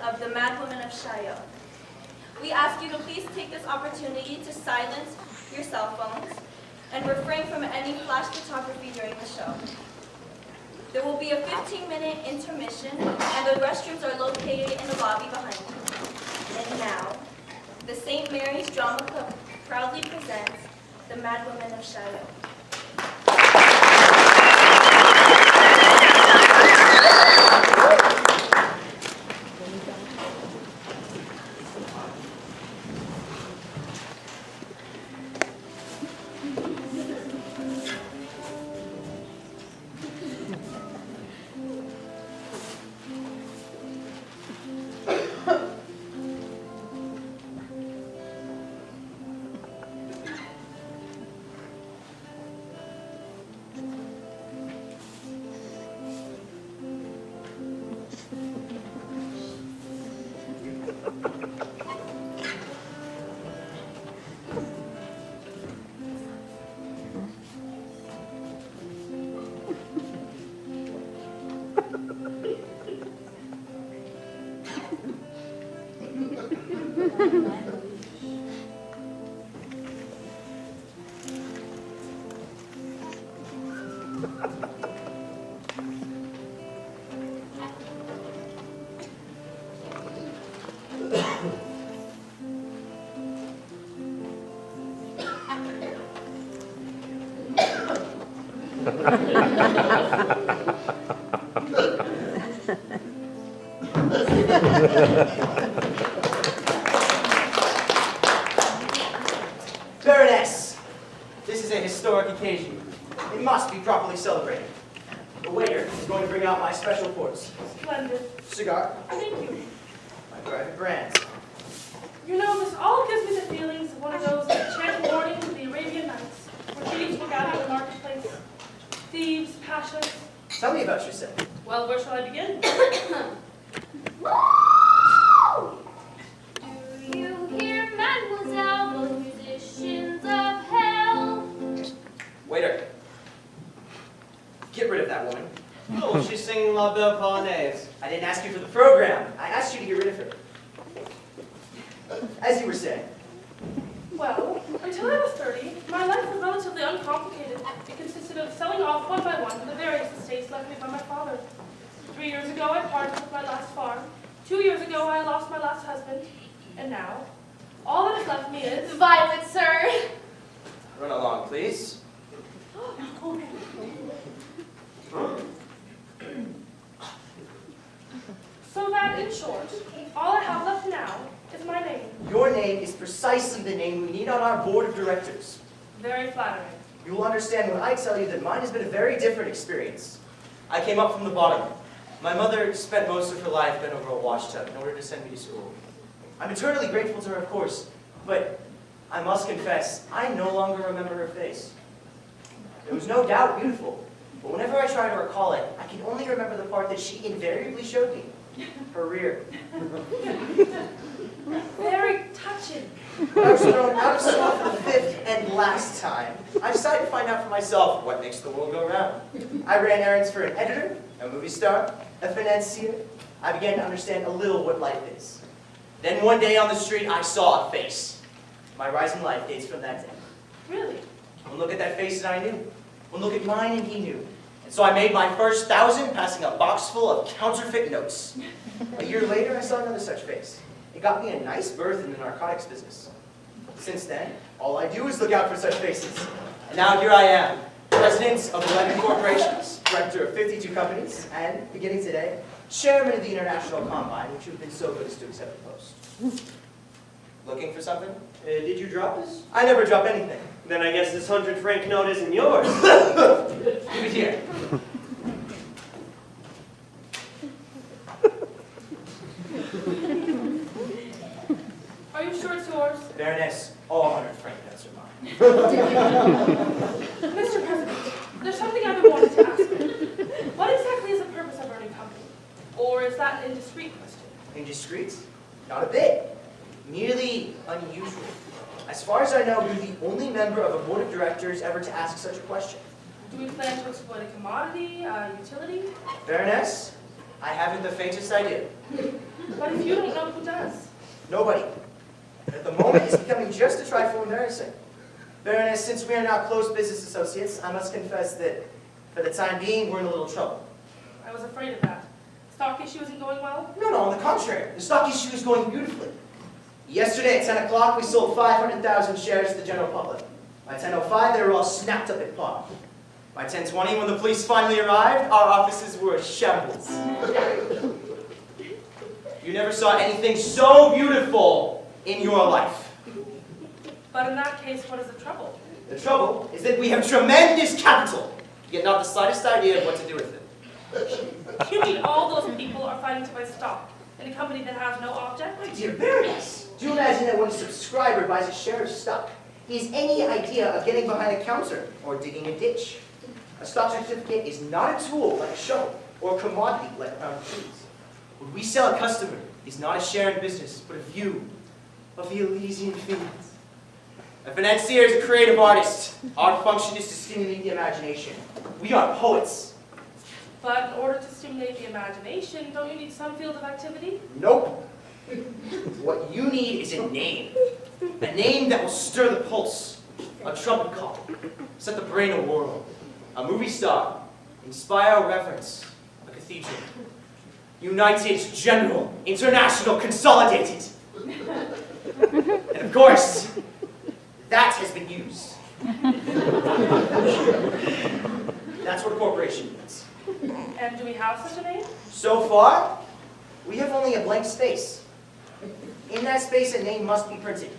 of the Mad Woman of Chailot. We ask you to please take this opportunity to silence your cell phones and refrain from any flash photography during the show. There will be a 15-minute intermission, and the restrooms are located in the lobby behind you. And now, the St. Mary's Drama Club proudly presents the Mad Woman of Chailot. Baroness, this is a historic occasion. It must be properly celebrated. The waiter is going to bring out my special ports. Splendid. Cigar, Thank you. my private brands. You know, this all gives me the feelings of one of those enchanted mornings of the Arabian Nights, where thieves will gather in the marketplace. Thieves, passions. Tell me about yourself. Well, where shall I begin? Do you hear, mademoiselle, those musicians of hell? Waiter, get rid of that woman. Oh, she's singing La Belle Polonaise. I didn't ask you for the program. I asked you to get rid of her. As you were saying. Well, until I was 30, my life was relatively uncomplicated. It consisted of selling off one by one the various estates left me by my father. 3 years ago, I parted with my last farm. 2 years ago, I lost my last husband. And now, all that has left me is... Violet, sir. Run along, please. So that, in short, all I have left now is my name. Your name is precisely the name we need on our board of directors. Very flattering. You will understand when I tell you that mine has been a very different experience. I came up from the bottom. My mother spent most of her life bent over a washtub in order to send me to school. I'm eternally grateful to her, of course, but I must confess, I no longer remember her face. It was no doubt beautiful, but whenever I try to recall it, I can only remember the part that she invariably showed me, her rear. Very touching. When I was thrown out of school for the 5th and last time, I decided to find out for myself what makes the world go round. I ran errands for an editor, a movie star, a financier. I began to understand a little what life is. Then one day on the street, I saw a face. My rise in life dates from that day. Really? One look at that face and I knew. One look at mine and he knew. And so I made my first 1,000 passing a box full of counterfeit notes. A year later, I saw another such face. It got me a nice berth in the narcotics business. Since then, all I do is look out for such faces. And now here I am, president of 11 corporations, director of 52 companies, and, beginning today, chairman of the International Combine, which you've been so good as to accept the post. Looking for something? Did you drop this? I never drop anything. Then I guess this 100-franc note isn't yours. Give it here. Are you sure it's yours? Baroness, all 100-franc notes are mine. Mr. President, there's something I've been wanting to ask you. What exactly is the purpose of earning company? Or is that an indiscreet question? Indiscreet? Not a bit. Merely unusual. As far as I know, you're the only member of a board of directors ever to ask such a question. Do we plan to exploit a commodity, a utility? Baroness, I haven't the faintest idea. But if you don't know, who does? Nobody. At the moment, it's becoming just a trifle embarrassing. Baroness, since we are now close business associates, I must confess that, for the time being, we're in a little trouble. I was afraid of that. Stock issue isn't going well? No, on the contrary. The stock issue is going beautifully. Yesterday at 10 o'clock, we sold 500,000 shares to the general public. By 10:05, they were all snapped up at par. By 10:20, when the police finally arrived, our offices were a shambles. You never saw anything so beautiful in your life. But in that case, what is the trouble? The trouble is that we have tremendous capital, yet not the slightest idea of what to do with it. You mean all those people are fighting to buy stock in a company that has no object? My dear Baroness, do you imagine that when a subscriber buys a share of stock, he has any idea of getting behind a counter or digging a ditch? A stock certificate is not a tool like a shovel or a commodity like a pound of cheese. What we sell a customer is not a share in business, but a view of the Elysian fields. A financier is a creative artist. Our function is to stimulate the imagination. We are poets. But in order to stimulate the imagination, don't you need some field of activity? Nope. What you need is a name. A name that will stir the pulse. A trumpet call. Set the brain a-whirl. A movie star. Inspire reverence. A cathedral. United, general, international, consolidated. And of course, that has been used. That's what a corporation means. And do we have such a name? So far, we have only a blank space. In that space, a name must be printed.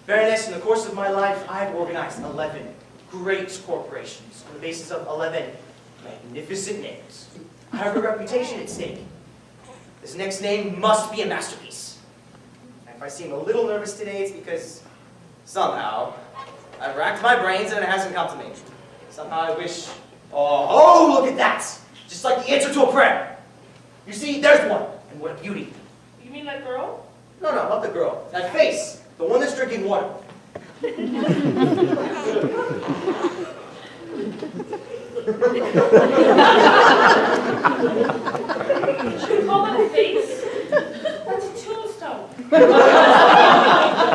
Baroness, in the course of my life, I have organized 11 great corporations on the basis of 11 magnificent names. I have a reputation at stake. This next name must be a masterpiece. And if I seem a little nervous today, it's because somehow I've racked my brains and it hasn't come to me. Somehow I wish, oh, look at that! Just like the answer to a prayer. You see, there's one, and what a beauty. You mean that girl? No, not the girl. That face, the one that's drinking water. You call that a face? That's a tombstone.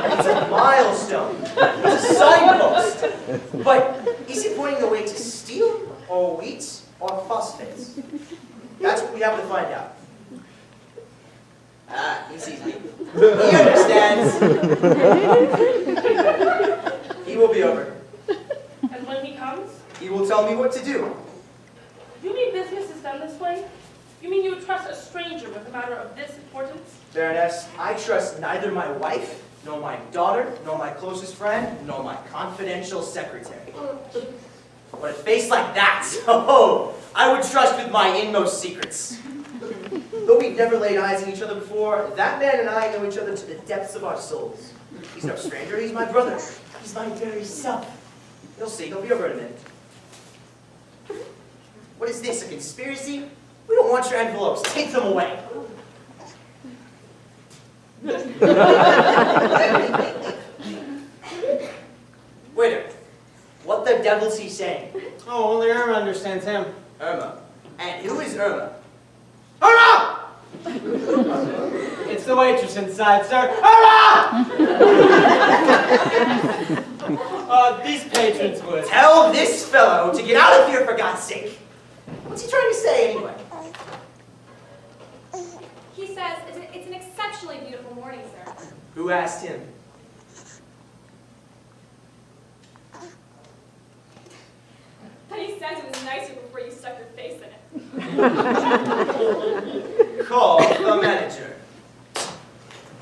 It's a milestone. It's a signpost. But is it pointing the way to steel, or wheat, or phosphates? That's what we have to find out. Ah, he sees me. He understands. He will be over. And when he comes? He will tell me what to do. You mean business is done this way? You mean you would trust a stranger with a matter of this importance? Baroness, I trust neither my wife, nor my daughter, nor my closest friend, nor my confidential secretary. But a face like that, oh, I would trust with my inmost secrets. Though we've never laid eyes on each other before, that man and I know each other to the depths of our souls. He's no stranger, he's my brother. He's my very self. You'll see, he'll be over in a minute. What is this, a conspiracy? We don't want your envelopes. Take them away. Waiter, what the devil's he saying? Oh, only Irma understands him. Irma. And who is Irma? Irma! It's the waitress inside, sir. Irma! These patrons would. Tell this fellow to get out of here for God's sake. What's he trying to say anyway? He says it's an exceptionally beautiful morning, sir. Who asked him? But he says it was nicer before you stuck your face in it. Call the manager.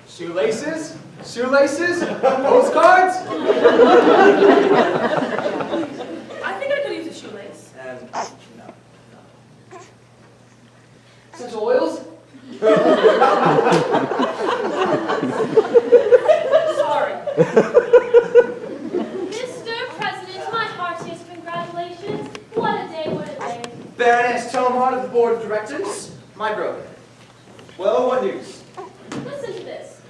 Shoelaces? Shoelaces? Postcards? I think I could use a shoelace. No. Essential oils? Sorry. Mr. President, my heartiest congratulations. What a day, what a day. Baroness Tomart of the Board of Directors, my brother. Well, what news? Listen to this.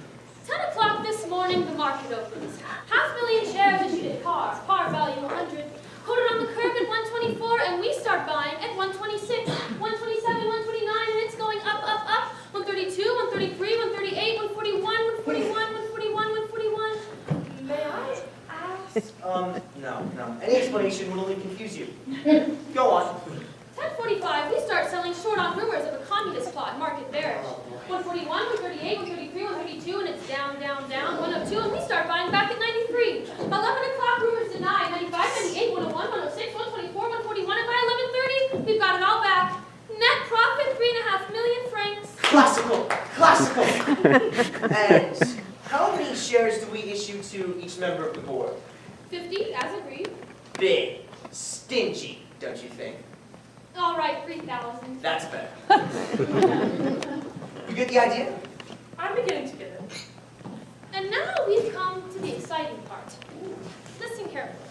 10 o'clock this morning, the market opens. 500,000 shares issued at par value 100. Quoted on the curve at 124, and we start buying at 126, 127, 129, and it's going up, up, up. 132, 133, 134. No. Any explanation would only confuse you. Go on. 10:45, we start selling short on rumors of a communist plot, market bearish. 141, 138, 133, 132, and it's down, 102, and we start buying back at 93. 11 o'clock, rumors deny, 95, 98, 101, 106, 124, 141, and by 11:30, we've got it all back. Net profit, 3.5 million francs. Classical. And how many shares do we issue to each member of the board? 50, as agreed. Big, stingy, don't you think? All right, 3,000. That's better. You get the idea? I'm beginning to get it. And now we've come to the exciting part. Listen carefully.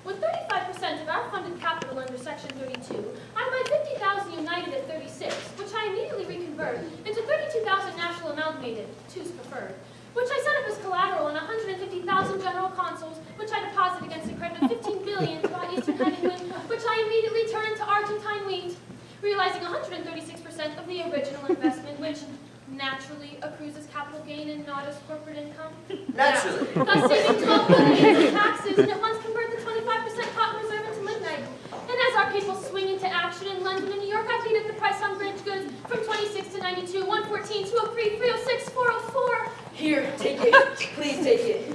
With 35% of our funded capital under Section 32, I buy 50,000 United at 36, which I immediately reconvert into 32,000 National Amalgamated, 2's preferred, which I set up as collateral on 150,000 General Consols, which I deposit against a credit of 15 billion to buy Eastern Hemian, which I immediately turn to Argentine wheat, realizing 136% of the original investment, which naturally accrues as capital gain and not as corporate income. Naturally. Thus saving 12 billion in taxes and at once convert the 25% cotton reserve into lignite. And as our people swing into action in London and New York, I beat up the price on bridge goods from 26 to 92, 114, 203, 306, 404. Here, take it. Please take it.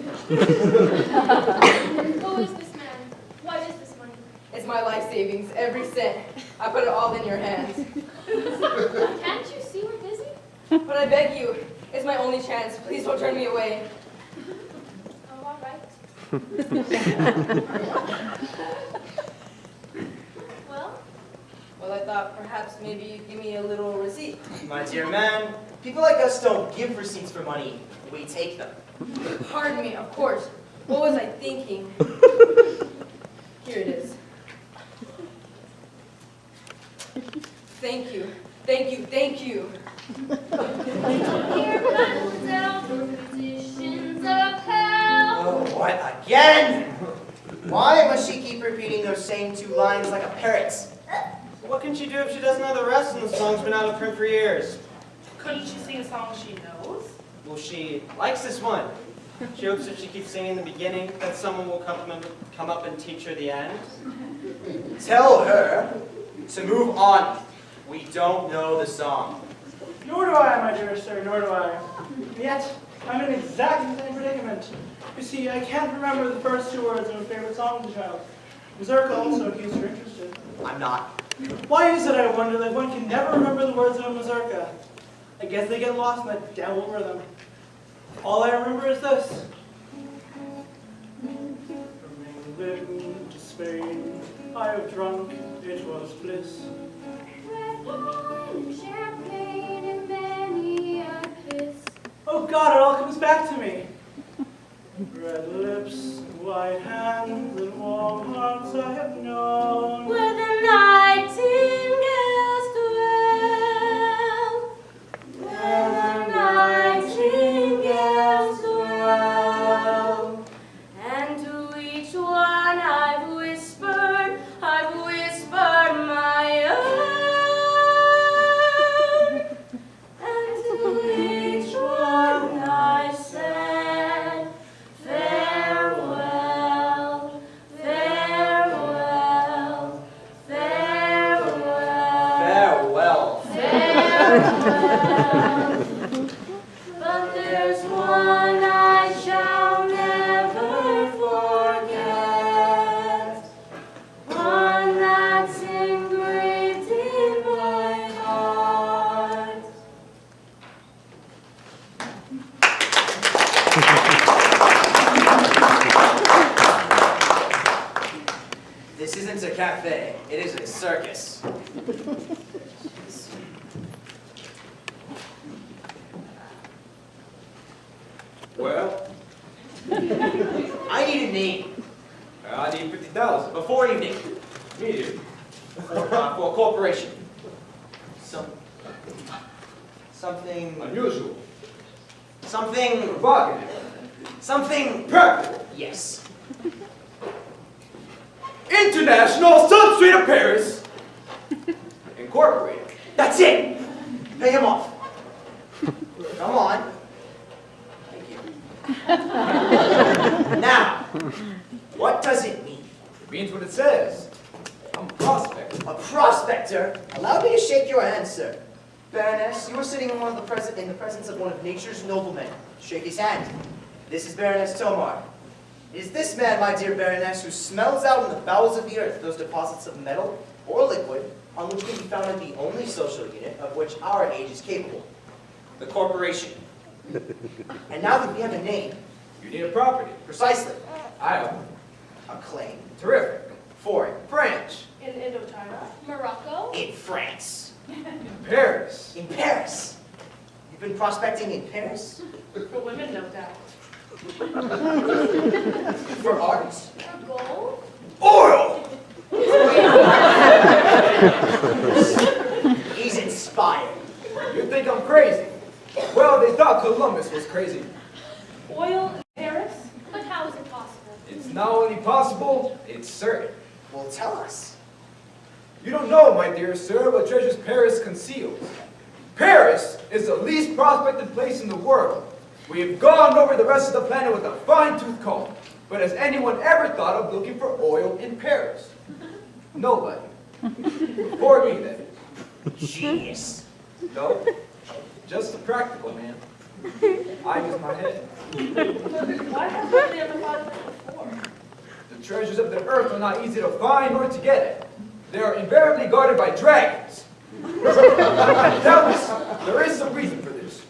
Who is this man? What is this money? It's my life savings, every cent. I put it all in your hands. Can't you see we're busy? But I beg you, it's my only chance. Please don't turn me away. Oh, all right. Well? Well, I thought perhaps maybe you'd give me a little receipt. My dear man, people like us don't give receipts for money. We take them. Pardon me, of course. What was I thinking? Here it is. Thank you. Thank you. Thank you. Here, mademoiselle, for musicians of hell. Oh, what again? Why must she keep repeating those same two lines like a parrot? What can she do if she doesn't know the rest and the song's been out of print for years? Couldn't she sing a song she knows? Well, she likes this one. She hopes if she keeps singing the beginning, that someone will come up and teach her the end. Tell her to move on. We don't know the song. Nor do I, my dear sir, nor do I. And yet, I'm in exactly the same predicament. You see, I can't remember the first two words of a favorite song of the child. Mazurka also, in case you're interested. I'm not. Why is it, I wonder, that one can never remember the words of a mazurka? I guess they get lost in that devil rhythm. All I remember is this. From England to Spain, I have drunk, it was bliss. Red wine, champagne, and many a kiss. Oh God, it all comes back to me. Red lips, white hands, and warm hearts I have known. Where the nightingales dwell. Where the nightingales dwell. And to each one I've whispered my own. And to each one I said, farewell, farewell, farewell, Farewell. farewell. But there's one I shall never forget, one that's engraved in my heart. This isn't a cafe. It is a circus. Well, I need a name. I need 50,000. Before evening. Me too. For a corporation. Something. Unusual. Something. Provocative. Something. Practical. Yes. International Substreet of Paris. Incorporated. That's it. Pay him off. Come on. Thank you. Now, what does it mean? It means what it says. I'm a prospector. A prospector? Allow me to shake your hand, sir. Baroness, you are sitting in the presence of one of nature's noblemen. Shake his hand. This is Baroness Tomar. It is this man, my dear Baroness, who smells out in the bowels of the earth those deposits of metal or liquid on which can be founded the only social unit of which our age is capable, the corporation. And now that we have a name, You need a property. precisely, I own. a claim, Terrific. foreign, French. In Indochina. Morocco? in France, Paris. in Paris. You've been prospecting in Paris? For women, no doubt. For art? For gold? Oil! He's inspired. You think I'm crazy? Well, they thought Columbus was crazy. Oil in Paris? But how is it possible? It's not only possible, it's certain. Well, tell us. You don't know, my dear sir, what treasures Paris conceals. Paris is the least prospected place in the world. We have gone over the rest of the planet with a fine-tooth comb. But has anyone ever thought of looking for oil in Paris? Nobody. Before me, then. Genius. No, just a practical man. I use my head. Why have nobody ever thought of it before? The treasures of the earth are not easy to find or to get at. They are invariably guarded by dragons. Doubtless, there is some reason for this.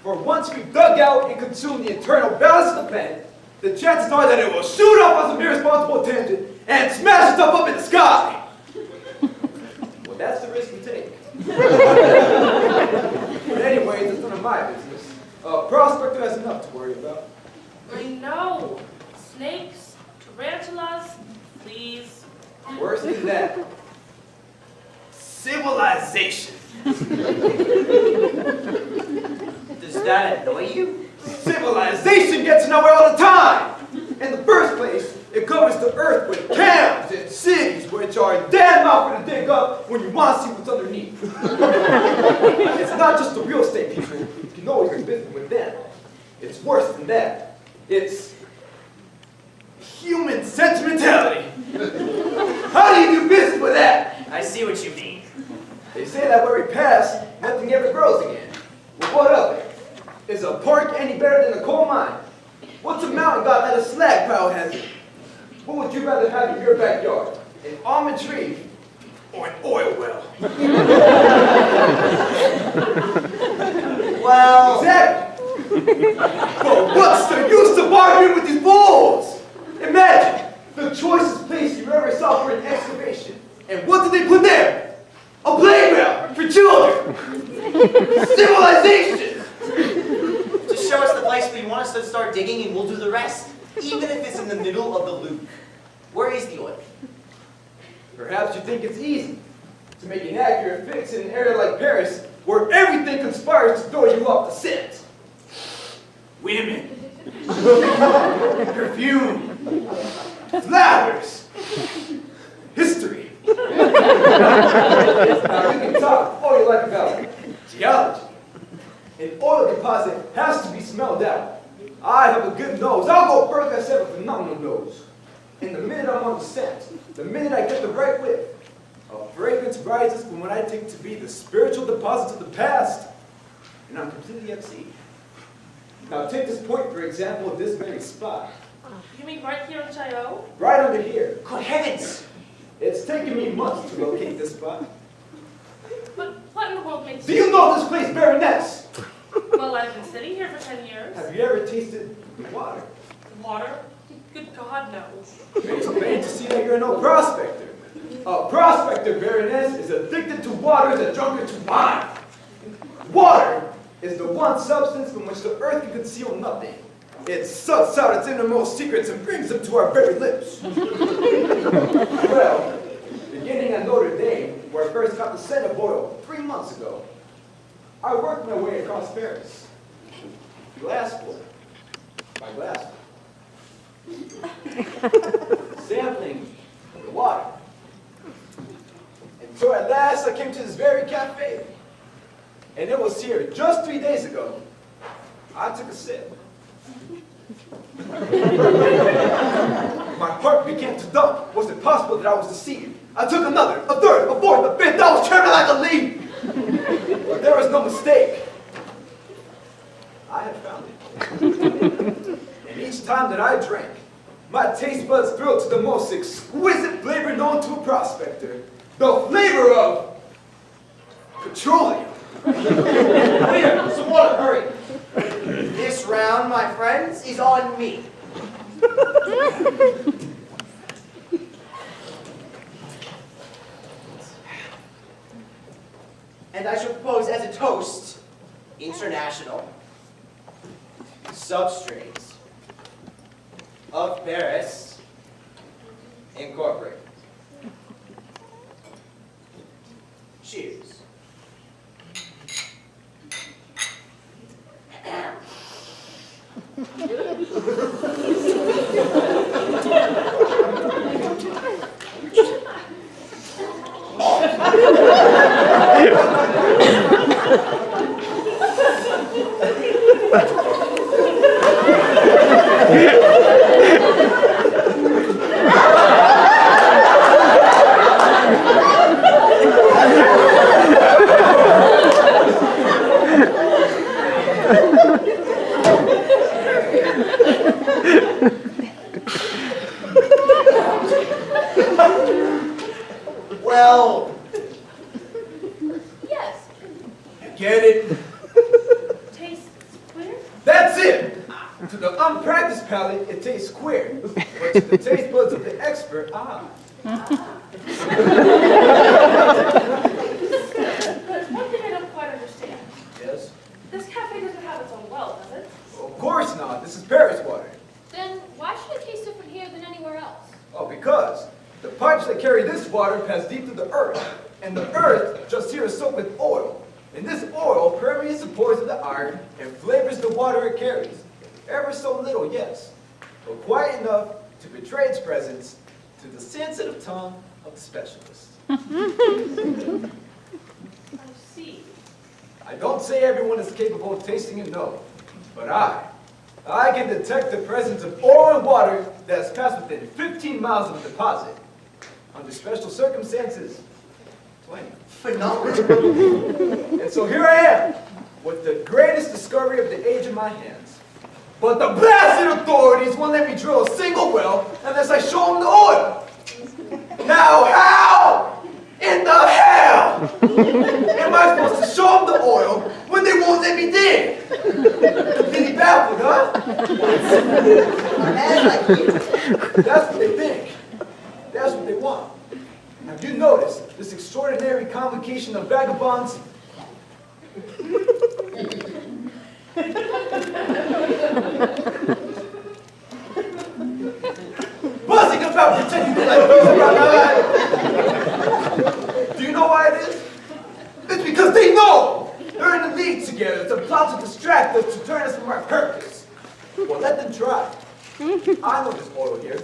For once we've dug out and consumed the internal balance of the planet, the chances are that it will shoot up on some irresponsible tangent and smash itself up in the sky. Well, that's the risk we take. But anyways, it's none of my business. Prospector has enough to worry about. I know. Snakes, tarantulas, fleas. Worse than that. Civilization. Does that annoy you? Civilization gets nowhere all the time. In the first place, it covers the earth with towns and cities, which are damn awkward to dig up when you want to see what's underneath. It's not just the real estate people. You can always do business with them. It's worse than that. It's human sentimentality. How do you do business with that? I see what you mean. They say that where we pass, nothing ever grows again. Well, what of it? Is a park any better than a coal mine? What's a mountain got that a slag pile hasn't? What would you rather have in your backyard? An almond tree or an oil well? Well, Exactly. But what's the use of arguing with these fools? Imagine the choicest place you ever saw for an excavation. And what did they put there? A playground for children. Civilization. just show us the place where you want us to start digging and we'll do the rest, even if it's in the middle of the loop. Where is the oil? Perhaps you think it's easy to make an accurate fix in an area like Paris, where everything conspires to throw you off the scent. Women, perfume, flowers, history. Now you can talk all you like about geology. An oil deposit has to be smelled out. I have a good nose. I'll go further and say a phenomenal nose. And the minute I'm on the scent, the minute I get the right whiff, a fragrance rises from what I take to be the spiritual deposits of the past, and I'm completely at sea. Now take this point, for example, this very spot. You mean right here in Chaillot? Right under here. Good heavens! It's taken me months to locate this spot. But what in the world makes Do you know this place, Baroness? Well, I've been sitting here for 10 years. Have you ever tasted the water? Water? Good God, no. It's plain to see that you're no prospector. A prospector, Baroness, is addicted to water as a drunkard to wine. Water is the one substance from which the earth can conceal nothing. It sucks out its innermost secrets and brings them to our very lips. Well, beginning at Notre Dame, where I first got the scent of oil 3 months ago, I worked my way across Paris. Glassful by glassful. Sampling the water. And so at last I came to this very cafe. And it was here just 3 days ago. I took a sip. And began to dump, was it possible that I was deceived? I took another, a third, a fourth, a fifth, I was turning like a leaf. But there was no mistake. I had found it. And each time that I drank, my taste buds thrilled to the most exquisite flavor known to a prospector. The flavor of petroleum. Waiter, some water, hurry. This round, my friends, is on me. And I shall propose as a toast, international, substrates of Paris, Incorporated. Cheers. Well, Yes. You get it? Tastes clear? That's it! To the unpracticed palate, it tastes queer. But to the taste buds of the expert, There's one thing I don't quite understand. Yes? This cafe doesn't have its own well, does it? Of course not. This is Paris water. Then why should it taste different here than anywhere else? Oh, because the pipes that carry this water pass deep to the earth. And the earth just here is soaked with oil. And this oil permeates the pores of the iron and flavors the water it carries. Ever so little, yes, but quite enough to betray its presence to the sensitive tongue of the specialist. I see. I don't say everyone is capable of tasting it, no, but I can detect the presence of oil and water that has passed within 15 miles of the deposit. Under special circumstances, 20. phenomenal. And so here I am, with the greatest discovery of the age in my hands. But the blasted authorities won't let me drill a single well unless I show them the oil. Now how in the hell am I supposed to show them the oil when they won't let me dig? Completely baffled, huh? A man like you. That's what they think. That's what they want. Have you noticed this extraordinary convocation of vagabonds? Buzzing about pretending to like bees around my eye. Do you know why it is? It's because they know they're in a league together to plot to distract us, to turn us from our purpose. Well, let them try. I know there's oil here,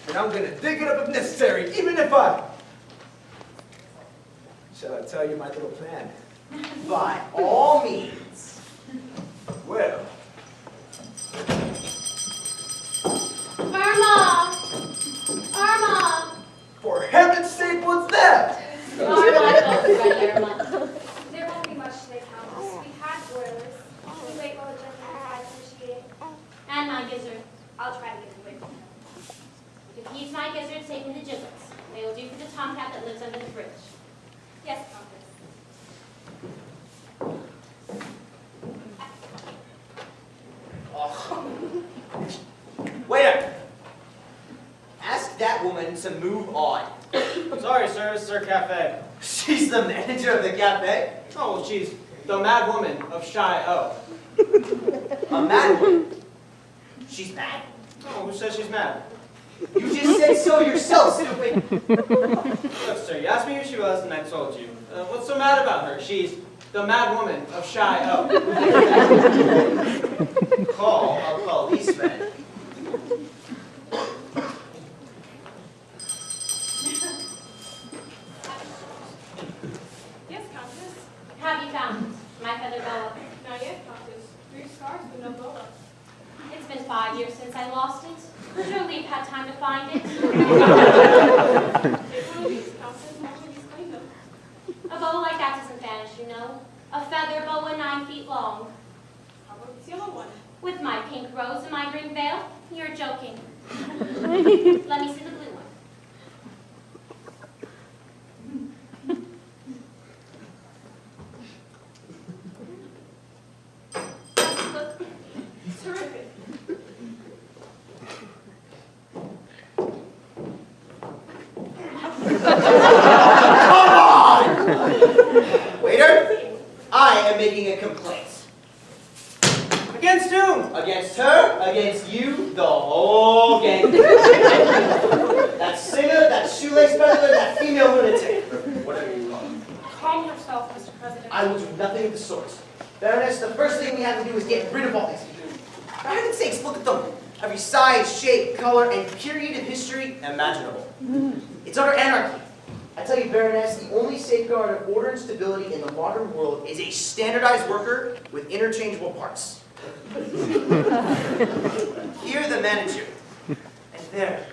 and I'm gonna dig it up if necessary, even if I... Shall I tell you my little plan? By all means. Well, Irma! Irma! for heaven's sake, what's that? Irma. There won't be much today, Countess. We had boilers. Can we wait while the gentleman tries to initiate? And my gizzard. I'll try to get away from him. If he's my gizzard, save me the giblets. They will do for the tomcat that lives under the bridge. Yes, Countess. Oh. Waiter! Ask that woman to move on. Sorry, sir, this is our cafe. She's the manager of the cafe. Oh, well, she's the Mad Woman of Chaillot. A mad woman. She's mad. Oh, who says she's mad? You just said so yourself, stupid. Look, sir, you asked me who she was, and I told you. What's so mad about her? She's the Mad Woman of Chaillot. Call a policeman. Yes, Countess. Have you found my feather boa? Not yet, Countess. 3 scars, but no boa. It's been 5 years since I lost it. Surely you've had time to find it. A bow like that doesn't vanish, you know. A feather boa 9 feet long. How about this yellow one? With my pink rose and my green veil? You're joking. Let me see the blue one. Terrific. Waiter, I am making a complaint. Against whom? Against her, against you, the whole gang. That singer, that shoelace peddler, that female lunatic. Whatever you call it. Calm yourself, Mr. President. I will do nothing of the sort. Baroness, the first thing we have to do is get rid of all these people. For heaven's sakes, look at them. Every size, shape, color, and period of history imaginable. It's utter anarchy. I tell you, Baroness, the only safeguard of order and stability in the modern world is a standardized worker with interchangeable parts. Here, the manager. And there,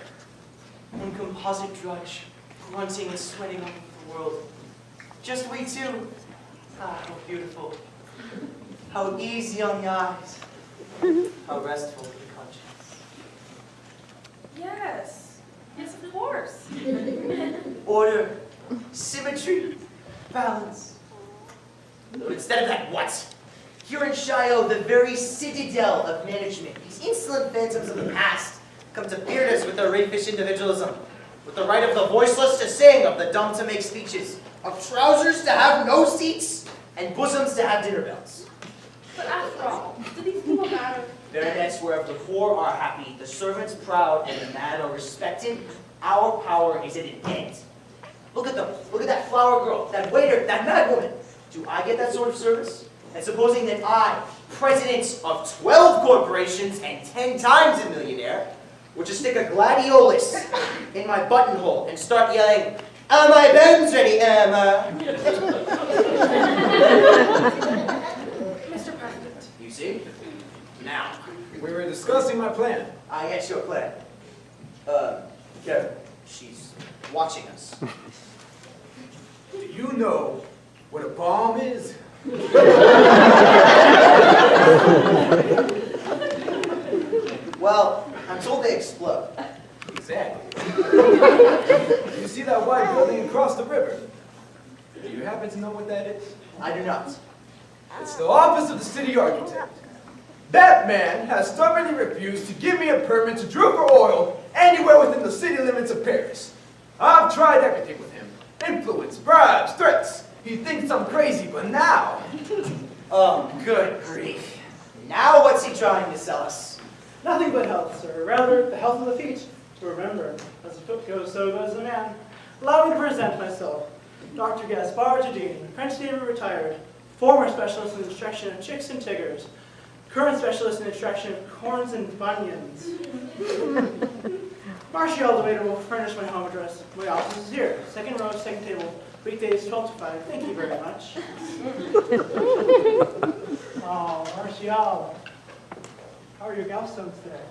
one composite drudge, grunting and sweating all over the world. Just we two. Ah, how beautiful. How easy on the eyes. How restful to the conscience. Yes. Yes, of course. Order, symmetry, balance. But instead of that, what? Here in Chaillot, the very citadel of management, these insolent phantoms of the past come to beard us with their raffish individualism, with the right of the voiceless to sing, of the dumb to make speeches, of trousers to have no seats, and bosoms to have dinner bells. But after all, do these people matter? Baroness, wherever the poor are happy, the servants proud, and the mad are respected, our power is at an end. Look at them. Look at that flower girl, that waiter, that mad woman. Do I get that sort of service? And supposing that I, president of 12 corporations and 10 times a millionaire, would just stick a gladiolus in my buttonhole and start yelling, "Are my bones ready, Emma?" Mr. President. You see? Now. We were discussing my plan. I get your plan. Kevin, she's watching us. Do you know what a bomb is? Well, I'm told they explode. Exactly. You see that white building across the river? Do you happen to know what that is? I do not. It's the office of the city architect. That man has stubbornly refused to give me a permit to drill for oil anywhere within the city limits of Paris. I've tried everything with him. Influence, bribes, threats. He thinks I'm crazy, but now... Oh, good grief. Now what's he trying to sell us? Nothing but health, sir. Rather, the health of the feet. Remember, as the foot goes, so goes the man. Allow me to present myself. Dr. Gaspard Jardine, French Navy retired, former specialist in the extraction of chicks and tiggers, current specialist in extraction of corns and bunions. Martial, the waiter, will furnish my home address. My office is here, second row, second table, weekdays 12 to 5. Thank you very much. Oh, Martial. How are your gallstones today?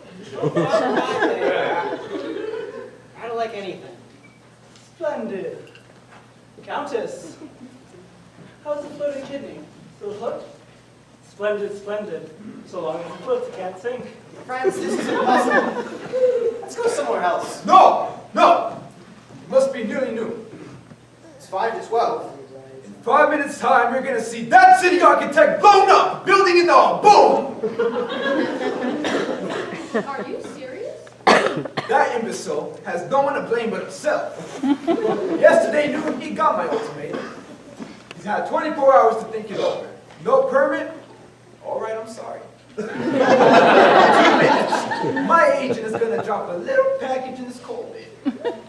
I don't like anything. Splendid. Countess, how's the floating kidney? Still hooked? Splendid, splendid. So long as it floats, it can't sink. Friends, this is impossible. Let's go somewhere else. No! No! It must be nearly noon. It's 5 to 12. In 5 minutes' time, you're going to see that city architect blown up! Building it all! Boom! Are you serious? That imbecile has no one to blame but himself. Yesterday noon, he got my ultimatum. He's had 24 hours to think it over. No permit? All right, I'm sorry. 2 minutes. My agent is going to drop a little package in his coal bin.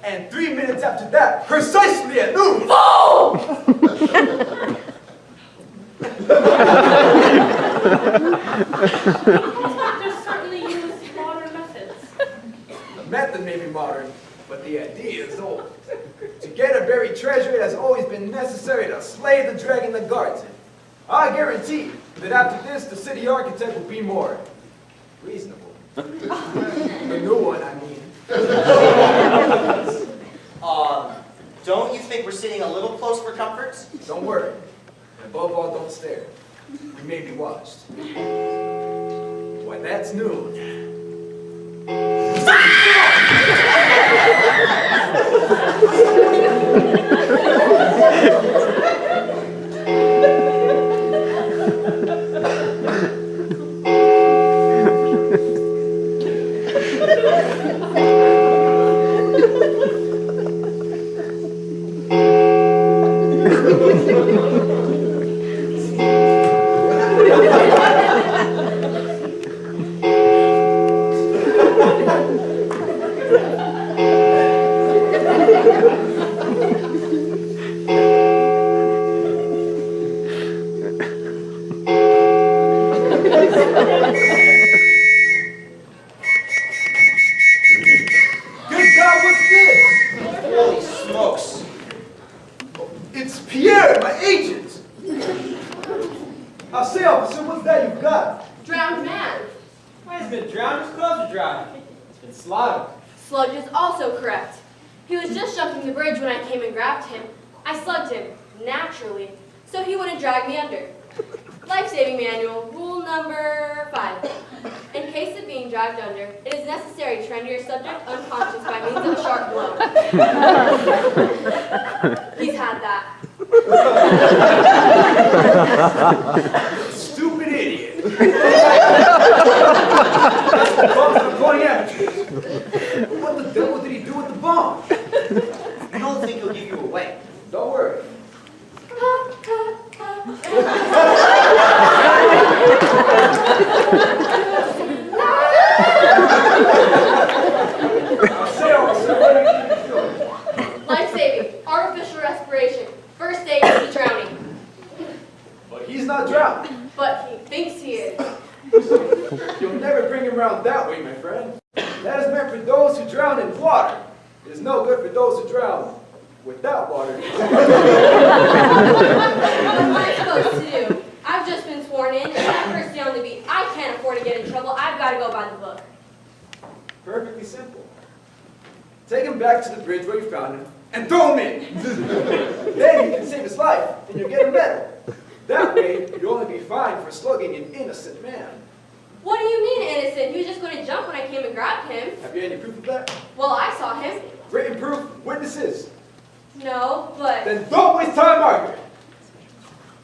And 3 minutes after that, precisely at noon. Oh! There's certainly used modern methods. The method may be modern, but the idea is old. To get a buried treasure, it has always been necessary to slay the dragon that guards it. I guarantee that after this, the city architect will be more reasonable. The new one, I mean. getting a little close for comfort? Don't worry. And above all, don't stare. We may be watched. Why, that's noon. Good God, what's this? Holy smokes. It's Pierre, my agent. I'll say, officer, what's that you've got? Drowned man. Why, he's been drowned, his clothes are dry. He's been slaughtered. Sludge is also correct. He was just jumping the bridge when I came and grabbed him. I slugged him, naturally, so he wouldn't drag me under. Life-saving manual, rule number 5. In case of being dragged under, it is necessary to render your subject unconscious by means of a sharp blow. He's had that. Stupid idiot. That's the bomb for calling amateurs. What the devil did he do with the bomb? I don't think he'll give you away. Don't worry. I'll say, officer, what are you doing? Life-saving, artificial respiration, first aid to drowning. But he's not drowned. But he thinks he is. You'll never bring him around that way, my friend. That is meant for those who drown in water. It is no good for those who drown without water. What am I supposed to do? I've just been sworn in, and that person on the beat. I can't afford to get in trouble. I've got to go by the book. Perfectly simple. Take him back to the bridge where you found him and throw him in. Then you can save his life and you'll get a medal. That way, you'll only be fined for slugging an innocent man. What do you mean, innocent? He was just going to jump when I came and grabbed him. Have you any proof of that? Well, I saw him. Written proof? Witnesses? No, but... Then don't waste time arguing.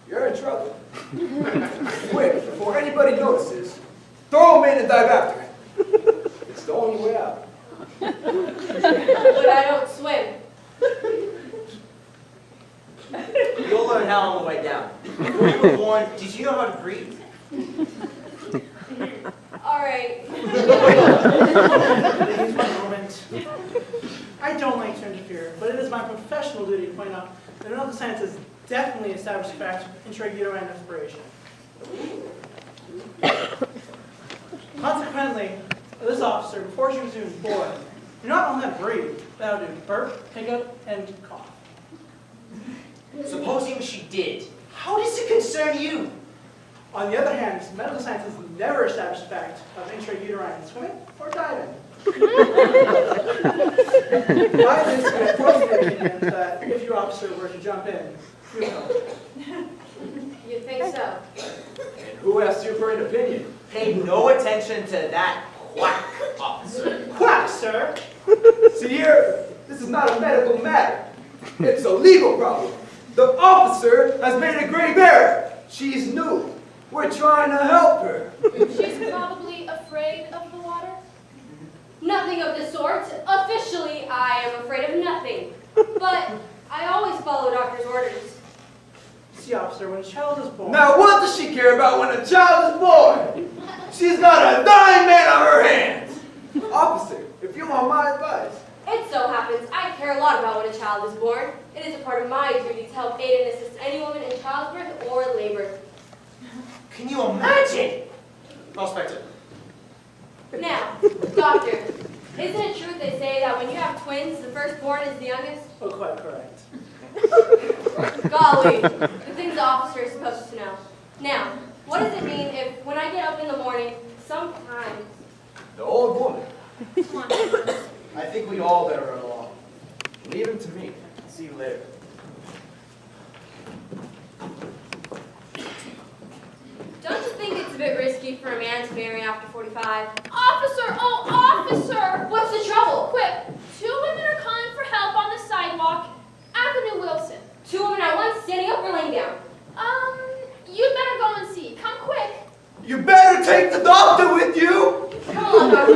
You're in trouble. Quick, before anybody notices, throw him in and dive after him. It's the only way out. but I don't swim. You'll learn how on the way down. Before you were born, did you know how to breathe? All right. Ladies, one moment. I don't like to interfere, but it is my professional duty to point out that another science has definitely established facts of intrauterine respiration. Consequently, this officer, before she was even born, did not only have to breathe, but how to burp, hiccup, and cough. Supposing she did, how does it concern you? On the other hand, medical science has never established the fact of intrauterine swimming or diving. By this, we have formed the opinion that if your officer were to jump in, you would know. You think so? And who asked you for an opinion? Pay no attention to that quack, officer. Quack, sir! See here, this is not a medical matter. It's a legal problem. The officer has made a grave error. She's new. We're trying to help her. She's probably afraid of the water. Nothing of the sort. Officially, I am afraid of nothing. But I always follow doctor's orders. See, officer, when a child is born... Now what does she care about when a child is born? She's got a dying man on her hands. Officer, if you want my advice. It so happens I care a lot about when a child is born. It is a part of my duty to help aid and assist any woman in childbirth or labor. Can you imagine? Prospector. Now, doctor, isn't it true they say that when you have twins, the firstborn is the youngest? Oh, quite correct. Golly, the things the officer is supposed to know. Now, what does it mean if, when I get up in the morning, sometimes... The old woman. Come on. I think we all better run along. Leave him to me. See you later. man to marry after 45. Officer! Oh, officer! What's the trouble? Quick! 2 women are calling for help on the sidewalk. Avenue Wilson. 2 women at once, standing up or laying down. You'd better go and see. Come quick. You better take the doctor with you. Come along, Dr.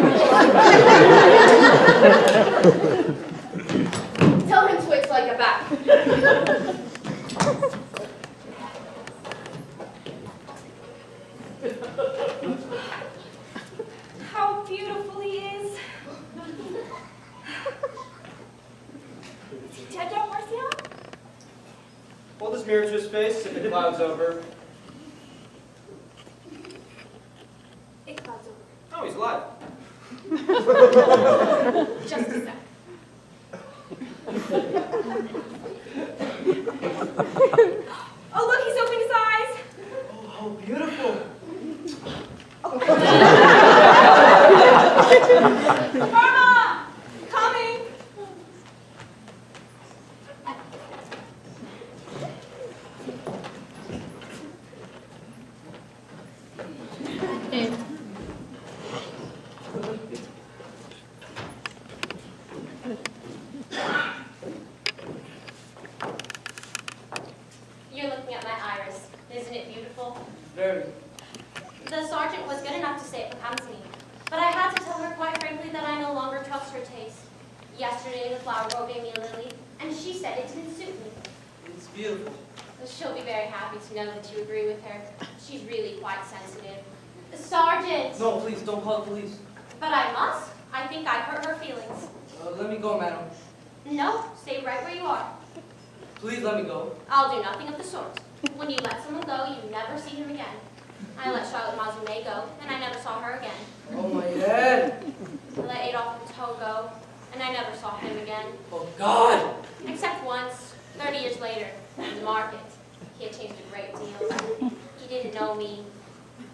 Tell him to wait till I get back. How beautiful he is. Is he dead yet, Marcia? Hold this mirror to his face if it clouds over. It clouds over. Oh, he's alive. Just a sec. Oh, look, he's opened his eyes. Oh, how beautiful. Mama! Coming! You're looking at my iris. Isn't it beautiful? Very. The sergeant was good enough to say it becomes me. But I had to tell her quite frankly that I no longer trust her taste. Yesterday, the flower girl gave me a lily, and she said it didn't suit me. It's beautiful. She'll be very happy to know that you agree with her. She's really quite sensitive. Sergeant! No, please, don't call the police. But I must. I think I hurt her feelings. Let me go, madam. No, stay right where you are. Please let me go. I'll do nothing of the sort. When you let someone go, you never see him again. I let Charlotte Mazume go, and I never saw her again. Oh, my head. I let Adolphe Toe go, and I never saw him again. Oh, God. Except once, 30 years later, in the market. He had changed a great deal. He didn't know me.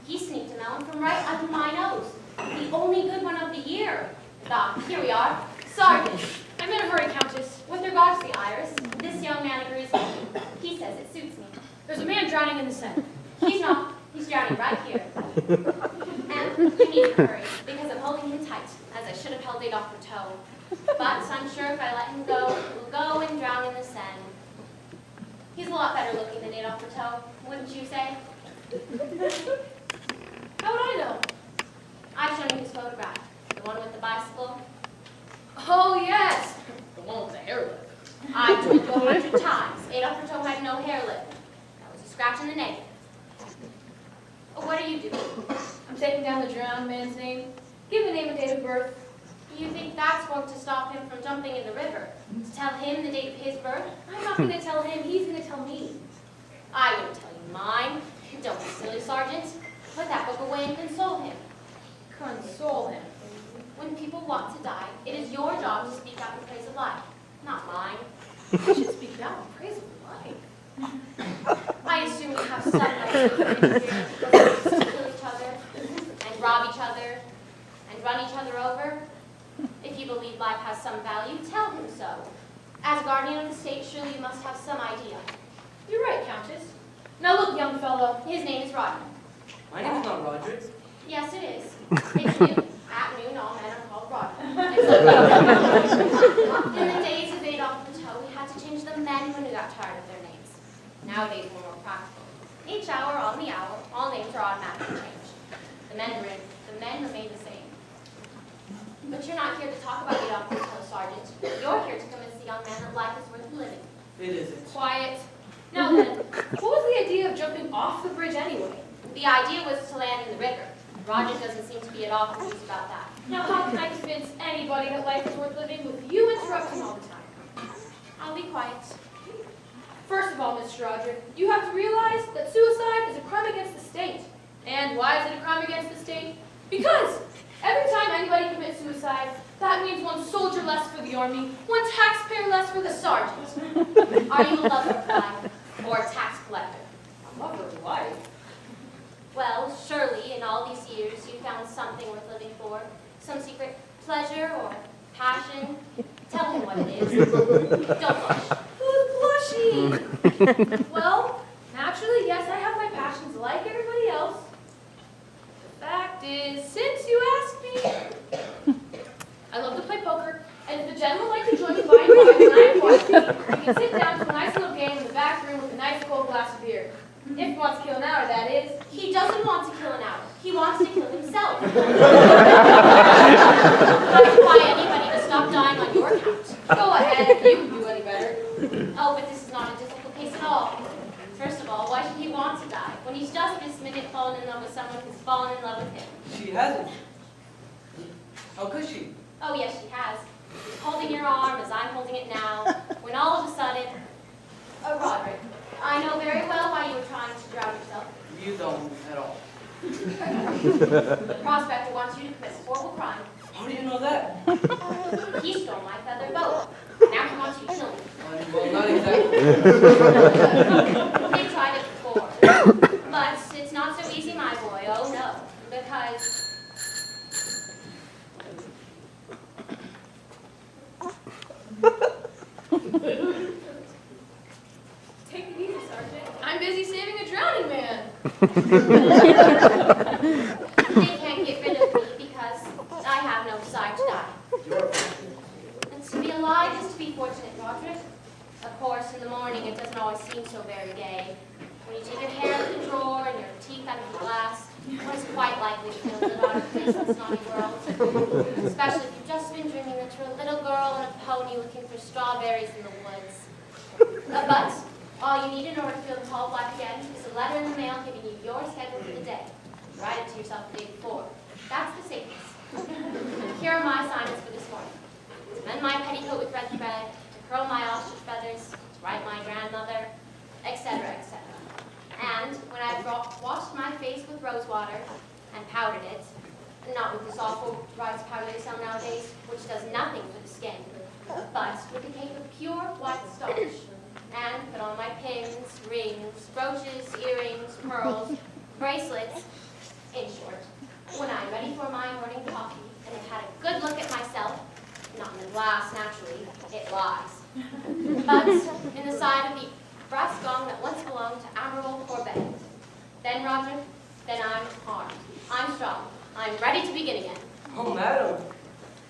He sneaked a melon from right under my nose. The only good one of the year. Ah, here we are. Sergeant. I'm in a hurry, Countess. With regard to the iris, this young man agrees with me. He says it suits me. There's a man drowning in the Seine. He's not. He's drowning right here. And you need to hurry, because I'm holding him tight, as I should have held Adolphe Toe. But I'm sure if I let him go, he will go and drown in the Seine. He's a lot better looking than Adolphe Toe, wouldn't you say? How would I know? I've shown you his photograph. The one with the bicycle. Oh, yes. The one with the hair lip. I've told you 100 times. Adolphe Toe had no hair lip. That was a scratch in the negative. What are you doing? I'm taking down the drowned man's name. Give the name and date of birth. You think that's going to stop him from jumping in the river? To tell him the date of his birth? I'm not going to tell him. He's going to tell me. I wouldn't tell you mine. Don't be silly, Sergeant. Put that book away and console him. Console him. When people want to die, it is your job to speak out in praise of life, not mine. I should speak out in praise of life. I assume you have some right to kill each other, and rob each other, and run each other over. If you believe life has some value, tell him so. As guardian of the state, surely you must have some idea. You're right, Countess. Now look, young fellow. His name is Roger. My name is not Roderick. Yes, it is. It's noon. At noon, all men are called Roger. In the days of Adolphe Toe, we had to change the men when we got tired of their names. Nowadays, we're more practical. Each hour on the hour, all names are automatically changed. The men remain the same. But you're not here to talk about Adolphe Toe, Sergeant. You're here to convince the young man that life is worth living. It isn't. Quiet. Now then, what was the idea of jumping off the bridge anyway? The idea was to land in the river. Roger doesn't seem to be at all confused about that. Now how can I convince anybody that life is worth living with you interrupting all the time? I'll be quiet. First of all, Mr. Roderick, you have to realize that suicide is a crime against the state. And why is it a crime against the state? Because every time anybody commits suicide, that means one soldier less for the army, one taxpayer less for the sergeant. Are you a lover of life or a tax collector? A lover of life. Well, surely in all these years you found something worth living for. Some secret pleasure or passion. Tell him what it is. Don't blush. Who's blushing? Well, naturally, yes, I have my passions like everybody else. The fact is, since you asked me, I love to play poker, and if the gentleman would like to join me by and by when I am quiet, we can sit down to a nice little game in the back room with a nice cold glass of beer. If he wants to kill an hour, that is. He doesn't want to kill an owl. He wants to kill himself. Not defy anybody to stop dying on your account. Go ahead, if you can do any better. Oh, but this is not a difficult case at all. First of all, why should he want to die when he's just this minute fallen in love with someone who's fallen in love with him? She hasn't. How could she? Oh, yes, she has. She's holding your arm as I'm holding it now, when all of a sudden... Oh, Roderick, I know very well why you were trying to drown yourself. You don't at all. The prospector wants you to commit a horrible crime. How do you know that? He stole my feather boa. Now he wants you to kill me. Well, not exactly. They tried it before. But it's not so easy, my boy. Oh, no. Because... Take it easy, Sergeant. I'm busy saving a drowning man. They can't get rid of me because I have no desire to die. And to be alive is to be fortunate, Roderick. Of course, in the morning it doesn't always seem so very gay. When you take your hair out of the drawer and your teeth out of the glass, one is quite likely to feel a little out of place in this naughty world. Especially if you've just been dreaming that you're a little girl on a pony looking for strawberries in the woods. But all you need in order to feel the call of life again is a letter in the mail giving you your schedule for the day. Write it to yourself the day before. That's the safest. Here are my assignments for this morning. To mend my petticoat with red thread, to curl my ostrich feathers, to write my grandmother, etc., etc. And when I've washed my face with rose water and powdered it, not with this awful rice powder they sell nowadays, which does nothing for the skin, but with a cake of pure white starch, and put on my pins, rings, brooches, earrings, pearls, bracelets, in short, when I'm ready for my morning coffee and have had a good look at myself, not in the glass, naturally, it lies, but in the side of the brass gong that once belonged to Admiral Corbett. Then, Roger, then I'm armed. I'm strong. I'm ready to begin again. Oh, madam.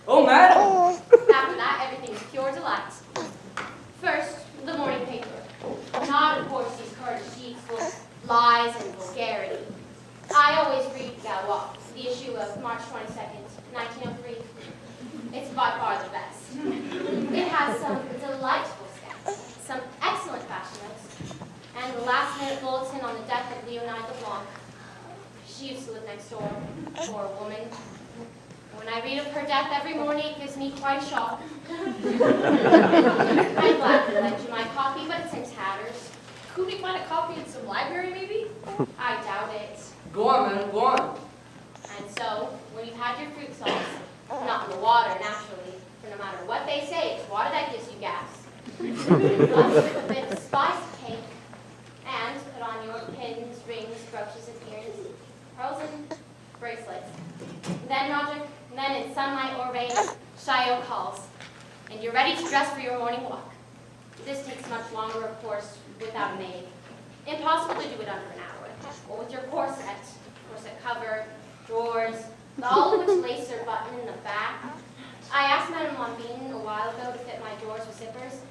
Oh, madam. After that, everything is pure delight. First, the morning paper. Not, of course, these current sheets full of lies and vulgarity. I always read Chaillot, the issue of March 22nd, 1903. It's by far the best. It has some delightful sketches, some excellent fashion notes, and the last-minute bulletin on the death of Leonide LeBlanc. She used to live next door, poor woman. When I read of her death every morning, it gives me quite a shock. I'm glad to lend you my copy, but it's in tatters. Could we find a copy in some library, maybe? I doubt it. Go on, madam, go on. And so, when you've had your fruit sauce, not in the water, naturally, for no matter what they say, it's water that gives you gas. Plus, a bit of spiced cake, and put on your pins, rings, brooches, and earrings, pearls, and bracelets. Then, Roger, then in sunlight or rain, Chaillot calls, and you're ready to dress for your morning walk. This takes much longer, of course, without a maid. Impossible to do it under an hour. Or with your corset cover, drawers, all of which lace or button in the back. I asked Madame Lambine a while ago to fit my drawers with zippers.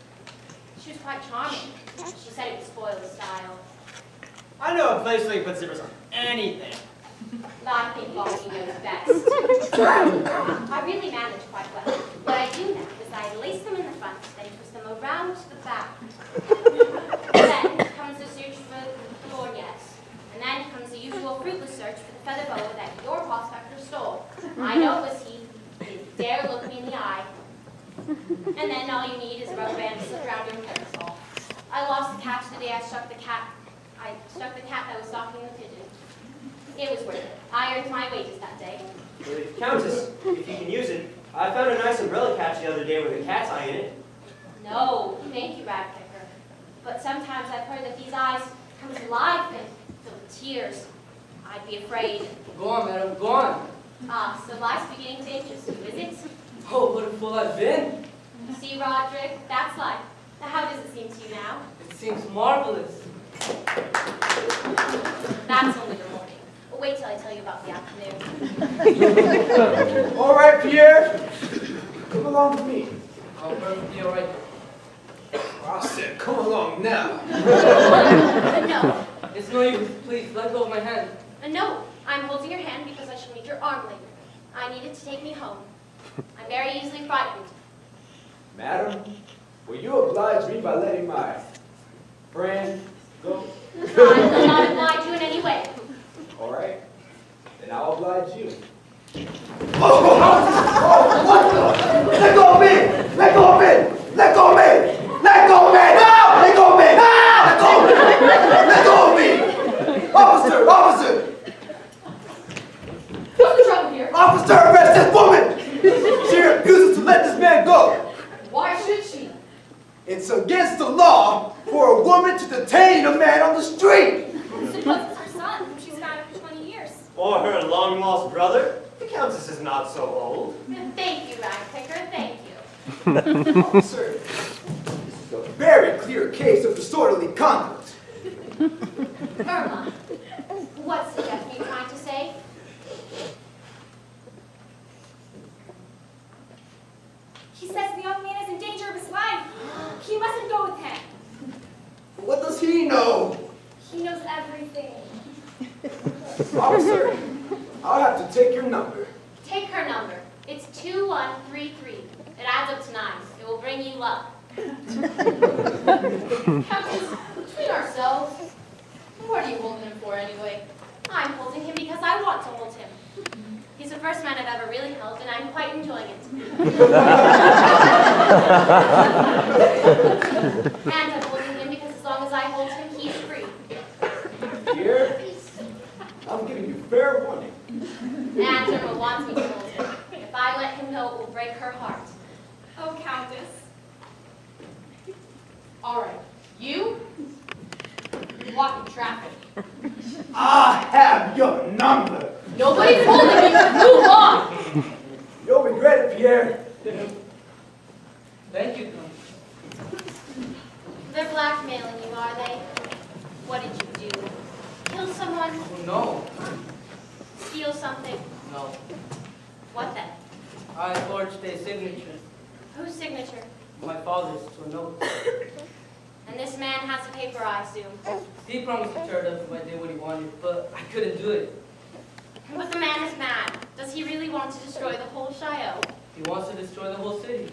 She was quite charming. She said it would spoil the style. I know a place where you put zippers on anything. I think Bonnie knows best. I really manage quite well. What I do now is I lace them in the front, then twist them around to the back. Then comes the search for the lorgnettes. And then comes the usual fruitless search for the feather boa that your prospector stole. I know it was he. He didn't dare look me in the eye. And then all you need is a rubber band to slip around your parasol. I lost the catch the day I struck the cat that was stalking the pigeon. It was worth it. I earned my wages that day. Countess, if you can use it, I found a nice umbrella catch the other day with a cat's eye in it. No, thank you, Radcliffe. But sometimes I've heard that these eyes come to life and fill with tears. I'd be afraid. Go on, madam, go on. Ah, so life's beginning to interest you, is it? Oh, what a fool I've been. See, Roderick, that's life. Now, how does it seem to you now? It seems marvelous. That's only the morning. Wait Wait till I tell you about the afternoon. All right, Pierre. Come along with me. Oh, perfectly all right. I said, come along now. No. It's no use. Please, let go of my hand. No, I'm holding your hand because I shall need your arm later. I need it to take me home. I'm very easily frightened. Madam, will you oblige me by letting my friend go? I will not oblige you in any way. All right. Then I'll oblige you. Let go of me! Let go of me! Let go of me! Let go of me! No! Let go of me! No! Let go of me! Let go of me! Officer! Officer! What's the trouble here? Officer, arrest this woman! She refuses to let this man go. Why should she? It's against the law for a woman to detain a man on the street. Suppose it's her son, whom she's found after 20 years. Or her long-lost brother. The Countess is not so old. Thank you, Ragpicker, thank you. Officer, this is a very clear case of disorderly conduct. Irma, what's the death you trying to say? He says the young man is in danger of his life. He mustn't go with him. What does he know? He knows everything. Officer, I'll have to take your number. Take her number. It's 2133. It adds up to 9. It will bring you luck. Countess, between ourselves, what are you holding him for anyway? I'm holding him because I want to hold him. He's the first man I've ever really held, and I'm quite enjoying it. And I'm holding him because as long as I hold him, he's free. Here, I'm giving you fair warning. And Irma wants me to hold him. If I let him go, it will break her heart. Oh, Countess. All right, you walk in traffic. I have your number. Nobody's holding me. Move on. You'll regret it, Pierre. Thank you. They're blackmailing you, are they? What did you do? Kill someone? Oh, no. Steal something? No. What then? I forged a signature. Whose signature? My father's to a note. And this man has a paper, I assume. He promised to tear it up if I did what he wanted, but I couldn't do it. But the man is mad. Does he really want to destroy the whole Chaillot? He wants to destroy the whole city.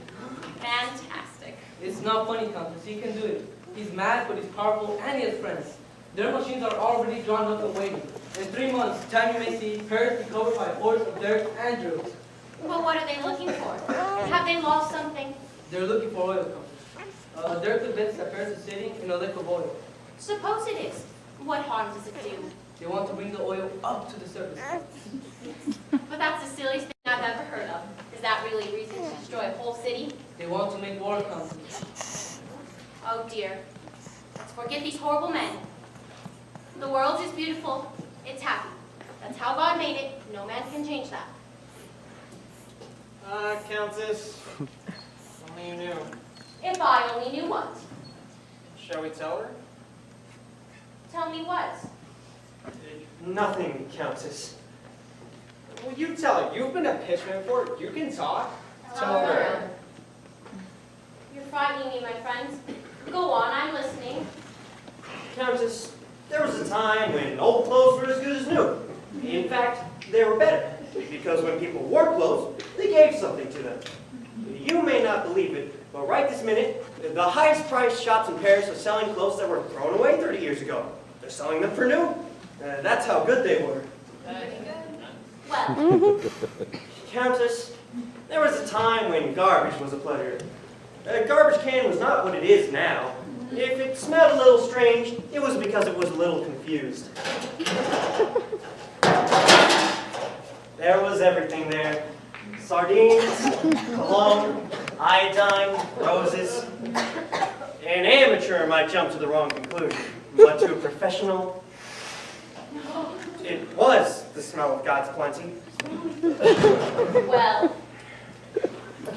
Fantastic. It's not funny, Countess. He can do it. He's mad, but he's powerful, and he has friends. Their machines are already drawn up and waiting. In 3 months, time you may see herds be covered by hordes of dirt and drills. Well, what are they looking for? Have they lost something? They're looking for oil, Countess. Dirt the bits that burns the city in a lick of oil. Suppose it is. What harm does it do? They want to bring the oil up to the surface. But that's the silliest thing I've ever heard of. Is that really a reason to destroy a whole city? They want to make war, Countess. Oh dear. Let's forget these horrible men. The world is beautiful. It's happy. That's how God made it. No man can change that. Countess, only you knew. If I only knew what. Shall we tell her? Tell me what. Nothing, Countess. Will you tell her? You've been a pitchman before. You can talk. Tell her. You're frightening me, my friends. Go on, I'm listening. Countess, there was a time when old clothes were as good as new. In fact, they were better. Because when people wore clothes, they gave something to them. You may not believe it, but right this minute, the highest priced shops in Paris are selling clothes that were thrown away 30 years ago. They're selling them for new. That's how good they were. Well, Countess, there was a time when garbage was a pleasure. A garbage can was not what it is now. If it smelled a little strange, it was because it was a little confused. There was everything there. Sardines, cologne, iodine, roses. An amateur might jump to the wrong conclusion, but to a professional, it was the smell of God's plenty. well,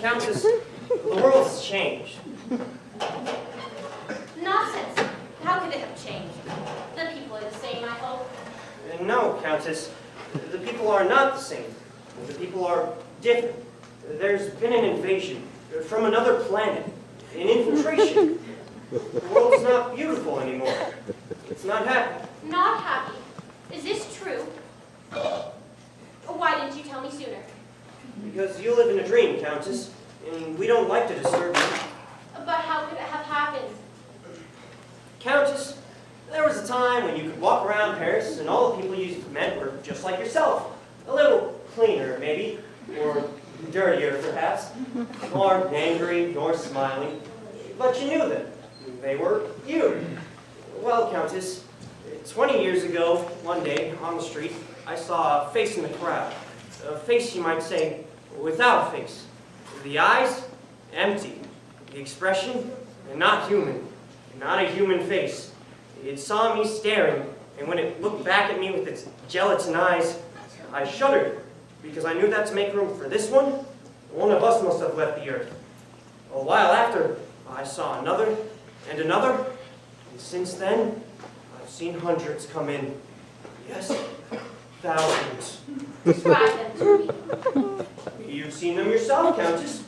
Countess, the world has changed. nonsense. How could it have changed? The people are the same, I hope. No, Countess, people are not the same. The people are different. There's been an invasion from another planet, an infiltration. The world's not beautiful anymore. It's not happy. Not happy. Is this true? Why didn't you tell me sooner? Because you live in a dream, Countess, and we don't like to disturb you. But how could it have happened? Countess, there was a time when you could walk around Paris and all the people you met were just like yourself. A little cleaner, maybe, or dirtier, perhaps. Nor angry, nor smiling. But you knew them. They were you. Well, Countess, 20 years ago, one day, on the street, I saw a face in the crowd. A face, you might say, without a face. The eyes, empty. The expression, not human. Not a human face. It saw me staring, and when it looked back at me with its gelatin eyes, I shuddered, because I knew that to make room for this one of us must have left the earth. A while after, I saw another, and another, and since then, I've seen hundreds come in. Yes, thousands. Describe them to me. You've seen them yourself, Countess.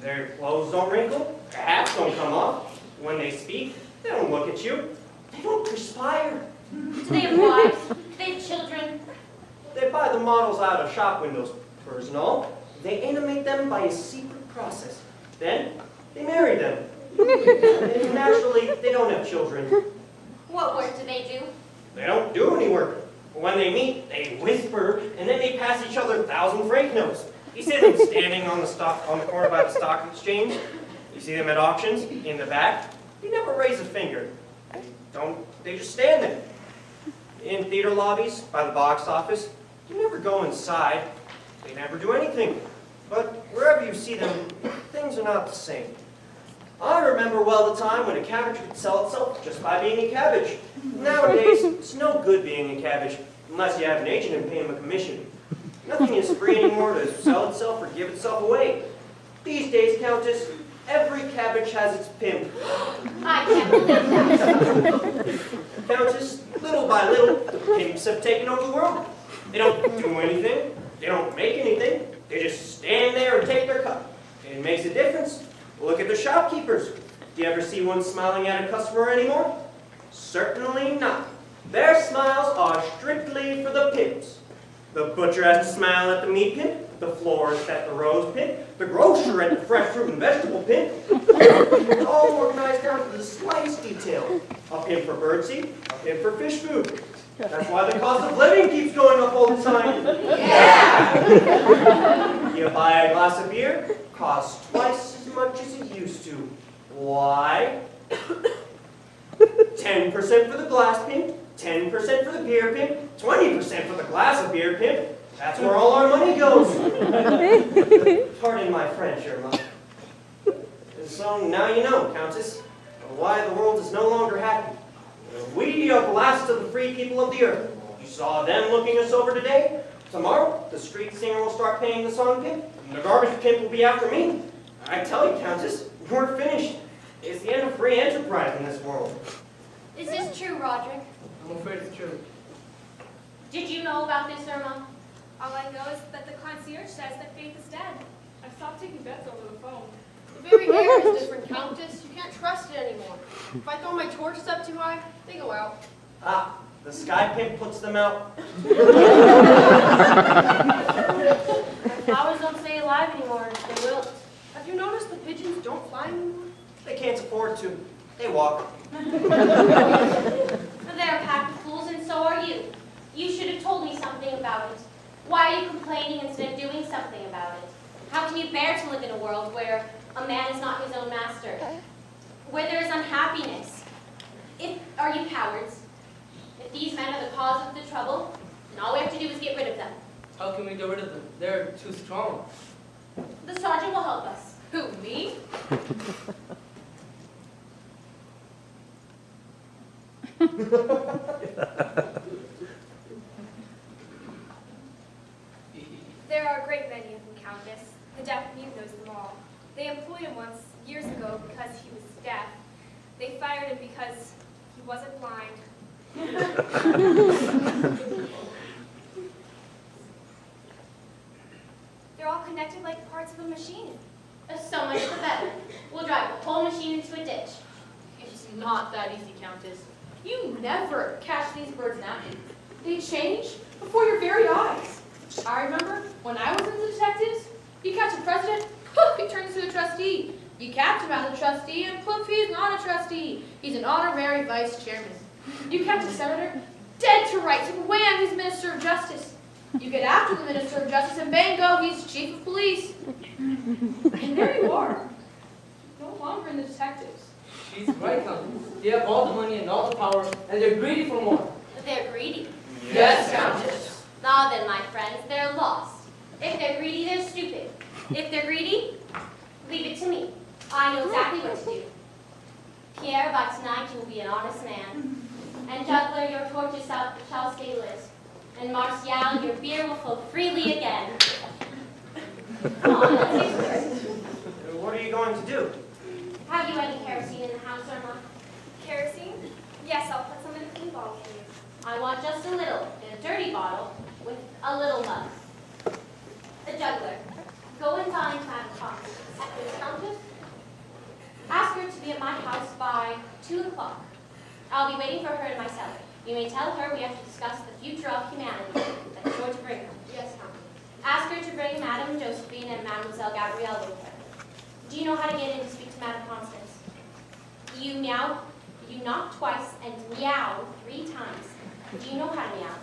Their clothes don't wrinkle, their hats don't come off. When they speak, they don't look at you. They don't perspire. Do they have wives? Do they have children? They buy the models out of shop windows, furs and all. They animate them by a secret process. Then, they marry them. And naturally, they don't have children. What work do they do? They don't do any work. When they meet, they whisper, and then they pass each other 1,000-franc notes. You see them standing on the corner by the stock exchange. You see them at auctions, in the back. They never raise a finger. They just stand there. In theater lobbies, by the box office, you never go inside. They never do anything. But wherever you see them, things are not the same. I remember well the time when a cabbage could sell itself just by being a cabbage. Nowadays, it's no good being a cabbage unless you have an agent and pay him a commission. Nothing is free anymore to sell itself or give itself away. These days, Countess, every cabbage has its pimp. I can't believe that. Countess, little by little, the pimps have taken over the world. They don't do anything. They don't make anything. They just stand there and take their cut. It makes a difference. Look at the shopkeepers. Do you ever see one smiling at a customer anymore? Certainly not. Their smiles are strictly for the pimps. The butcher has to smile at the meat pimp, the florist at the rose pimp, the grocer at the fresh fruit and vegetable pimp. It's all organized down to the slightest detail. A pimp for birdseed, a pimp for fish food. That's why the cost of living keeps going up all the time. Yeah! You buy a glass of beer, costs twice as much as it used to. Why? 10% for the glass pimp, 10% for the beer pimp, 20% for the glass of beer pimp. That's where all our money goes. Pardon my French, Irma. So now you know, Countess, why the world is no longer happy. We are the last of the free people of the earth. You saw them looking us over today. Tomorrow, the street singer will start paying the song pimp, and the garbage pimp will be after me. I tell you, Countess, we're finished. It's the end of free enterprise in this world. Is this true, Roderick? I'm afraid it's true. Did you know about this, Irma? All I know is that the concierge says that Faith is dead. I stopped taking bets over the phone. The very air is different, Countess. You can't trust it anymore. If I throw my torches up too high, they go out. Ah, the sky pimp puts them out. Flowers don't stay alive anymore. They wilt. Have you noticed the pigeons don't fly anymore? They can't afford to. They walk. They're a pack of fools, and so are you. You should have told me something about it. Why are you complaining instead of doing something about it? How can you bear to live in a world where a man is not his own master? Where there is unhappiness? Are you cowards? If these men are the cause of the trouble, then all we have to do is get rid of them. How can we get rid of them? They're too strong. The sergeant will help us. Who, me? There are a great many of them, Countess. The deaf mute knows them all. They employed him once, years ago, because he was deaf. They fired him because he wasn't blind. acted like parts of a machine. So much the better. We'll drive the whole machine into a ditch. It's not that easy, Countess. You never catch these birds napping. They change before your very eyes. I remember when I was in the detectives, you catch a president, poof, he turns to a trustee. You catch him as a trustee, and poof, he's not a trustee. He's an honorary vice chairman. You catch a senator, dead to rights, and wham, he's minister of justice. You get after the minister of justice, and bango, he's chief of police. And there you are, no longer in the detectives. She's right, Countess. They have all the money and all the power, and they're greedy for more. They're greedy. Yes, Countess. Now then, my friends, they're lost. If they're greedy, they're stupid. If they're greedy, leave it to me. I know exactly what to do. Pierre, by tonight you will be an honest man. And Juggler, your torches shall stay lit. And Martial, your beer will flow freely again. Come on, let's get to work. What are you going to do? Have you any kerosene in the house, Irma? Kerosene? Yes, I'll put some in a clean bottle for you. I want just a little, in a dirty bottle, with a little mud. The Juggler, go and find Madame Constance. The Countess? Ask her to be at my house by 2 o'clock. I'll be waiting for her in my cellar. You may tell her we have to discuss the future of humanity. That's sure to bring her. Yes, Countess. Ask her to bring Madame Josephine and Mademoiselle Gabrielle with her. Do you know how to get in to speak to Madame Constance? You meow, you knock twice, and meow 3 times. Do you know how to meow?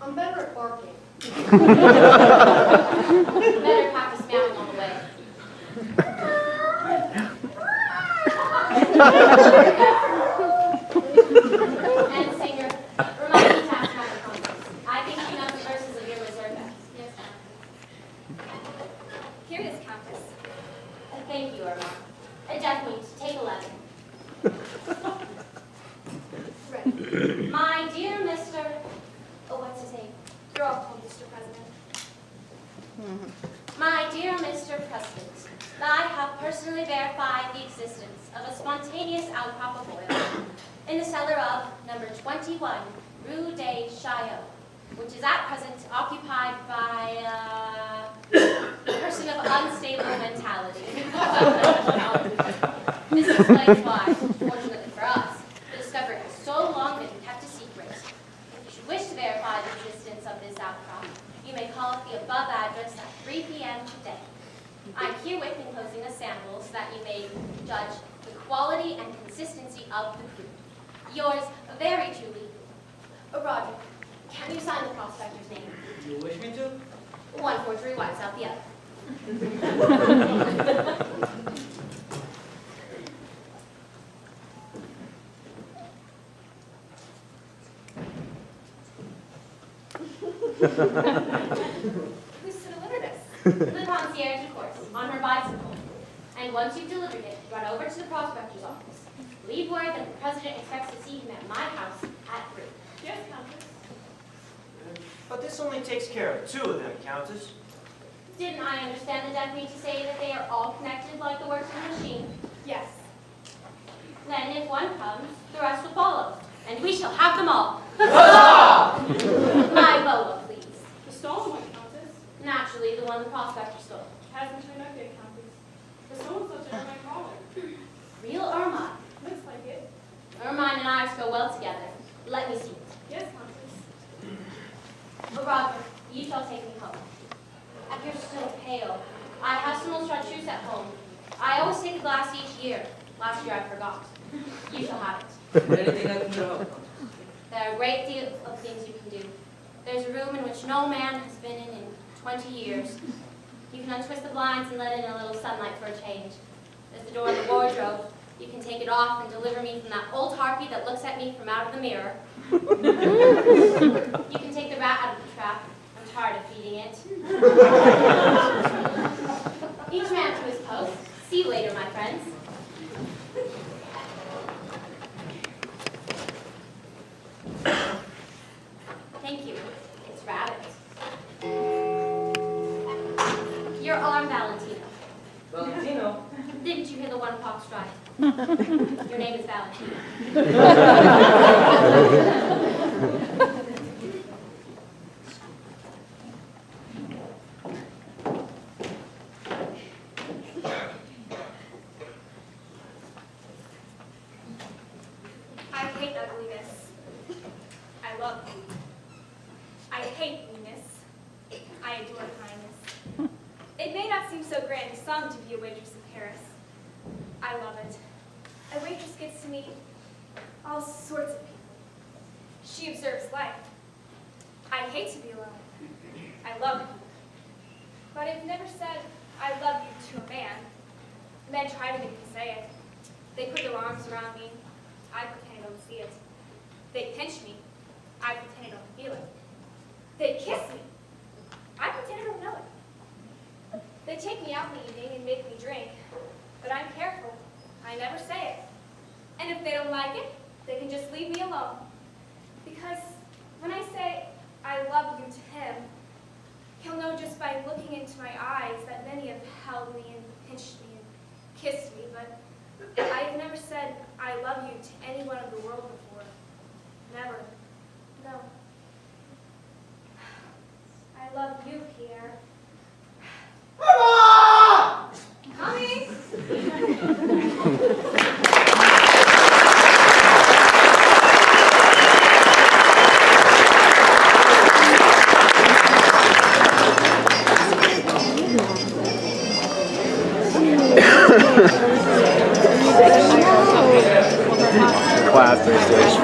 I'm better at barking. Better practice meowing on the way. And singer, remind me to ask Madame Constance. I think she knows the verses of your Reserva. Yes, ma'am. Here it is, Countess. Thank you, Irma. Deaf means take 11. Ready. My dear Mr. Oh, what's his name? You're all called Mr. President. My dear Mr. President, I have personally verified the existence of a spontaneous outcrop of oil in the cellar of number 21, Rue de Chaillot, which is at present occupied by a person of unstable mentality. This explains why, fortunately for us, the discovery has so long been kept a secret. If you should wish to verify the existence of this outcrop, you may call at the above address at 3 p.m. today. I'm herewith enclosing a sample so that you may judge the quality and consistency of the crude. Yours very truly, Roger. Can you sign the prospector's name? Do you wish me to? 143 wipes out the other. Who's to deliver this? The concierge, of course, on her bicycle. And once you've delivered it, run over to the prospector's office. Leave word that the president expects to see him at my house at 3. Yes, Countess. But this only takes care of 2 of them, Countess. Didn't I understand the deputy to say that they are all connected like the works of a machine? Yes. Then if one comes, the rest will follow, and we shall have them all. My boa, please. The stolen one, Countess. Naturally, the one the prospector stole. Hasn't turned up yet, Countess. The stolen subject of my calling. Real Ermine. Looks like it. Ermine and Iris go well together. Let me see it. Yes, Countess. But Roger, you shall take me home. You're so pale. I have some old chartreuse at home. I always take a glass each year. Last year I forgot. You shall have it. Anything I can do to help? There are a great deal of things you can do. There's a room in which no man has been in 20 years. You can untwist the blinds and let in a little sunlight for a change. There's the door of the wardrobe. You can take it off and deliver me from that old harpy that looks at me from out of the mirror. You can take the rat out of the trap. I'm tired of feeding it. Each man to his post. See you later, my friends. Thank you. It's rabbit. Your arm, Valentino. Valentino? Didn't you hear the 1 o'clock strike? Your name is Valentino. hate ugliness. I love beauty. I hate meanness. I adore kindness. It may not seem so grand to some to be a waitress in Paris. I love it. A waitress gets to meet all sorts of people. She observes life. I hate to be alone. I love people. But I've never said I love you to a man. Men try to make me say it. They put their arms around me. I pretend I don't see it. They pinch me. I pretend I don't feel it. They kiss me. I pretend I don't know it. They take me out in the evening and make me drink. But I'm careful. I never say it. And if they don't like it, they can just leave me alone. Because when I say I love you to him, he'll know just by looking into my eyes that many have held me and pinched me and kissed me, but I have never said I love you to anyone in the world before. Never. No. I love you, Pierre. Mama! Mommy! Classic Sam.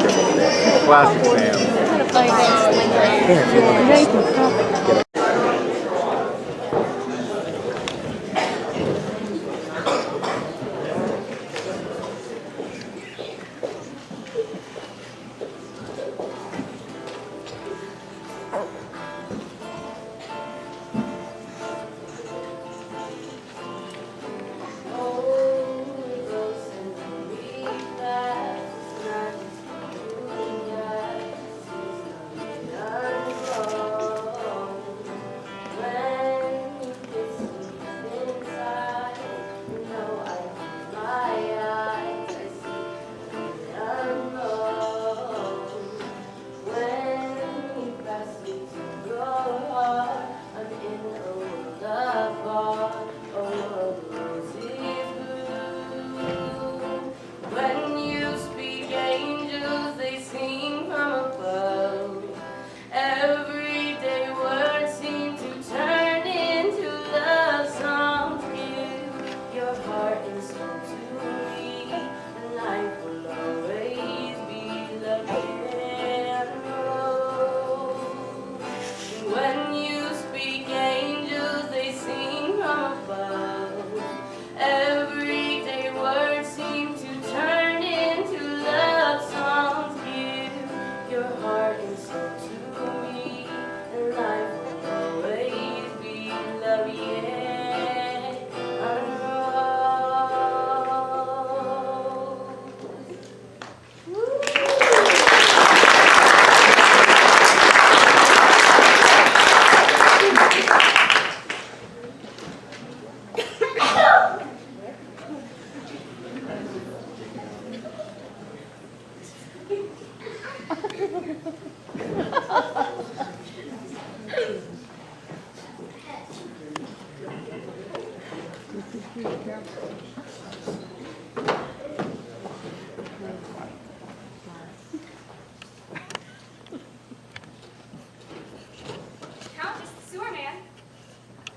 Countess, the sewer man.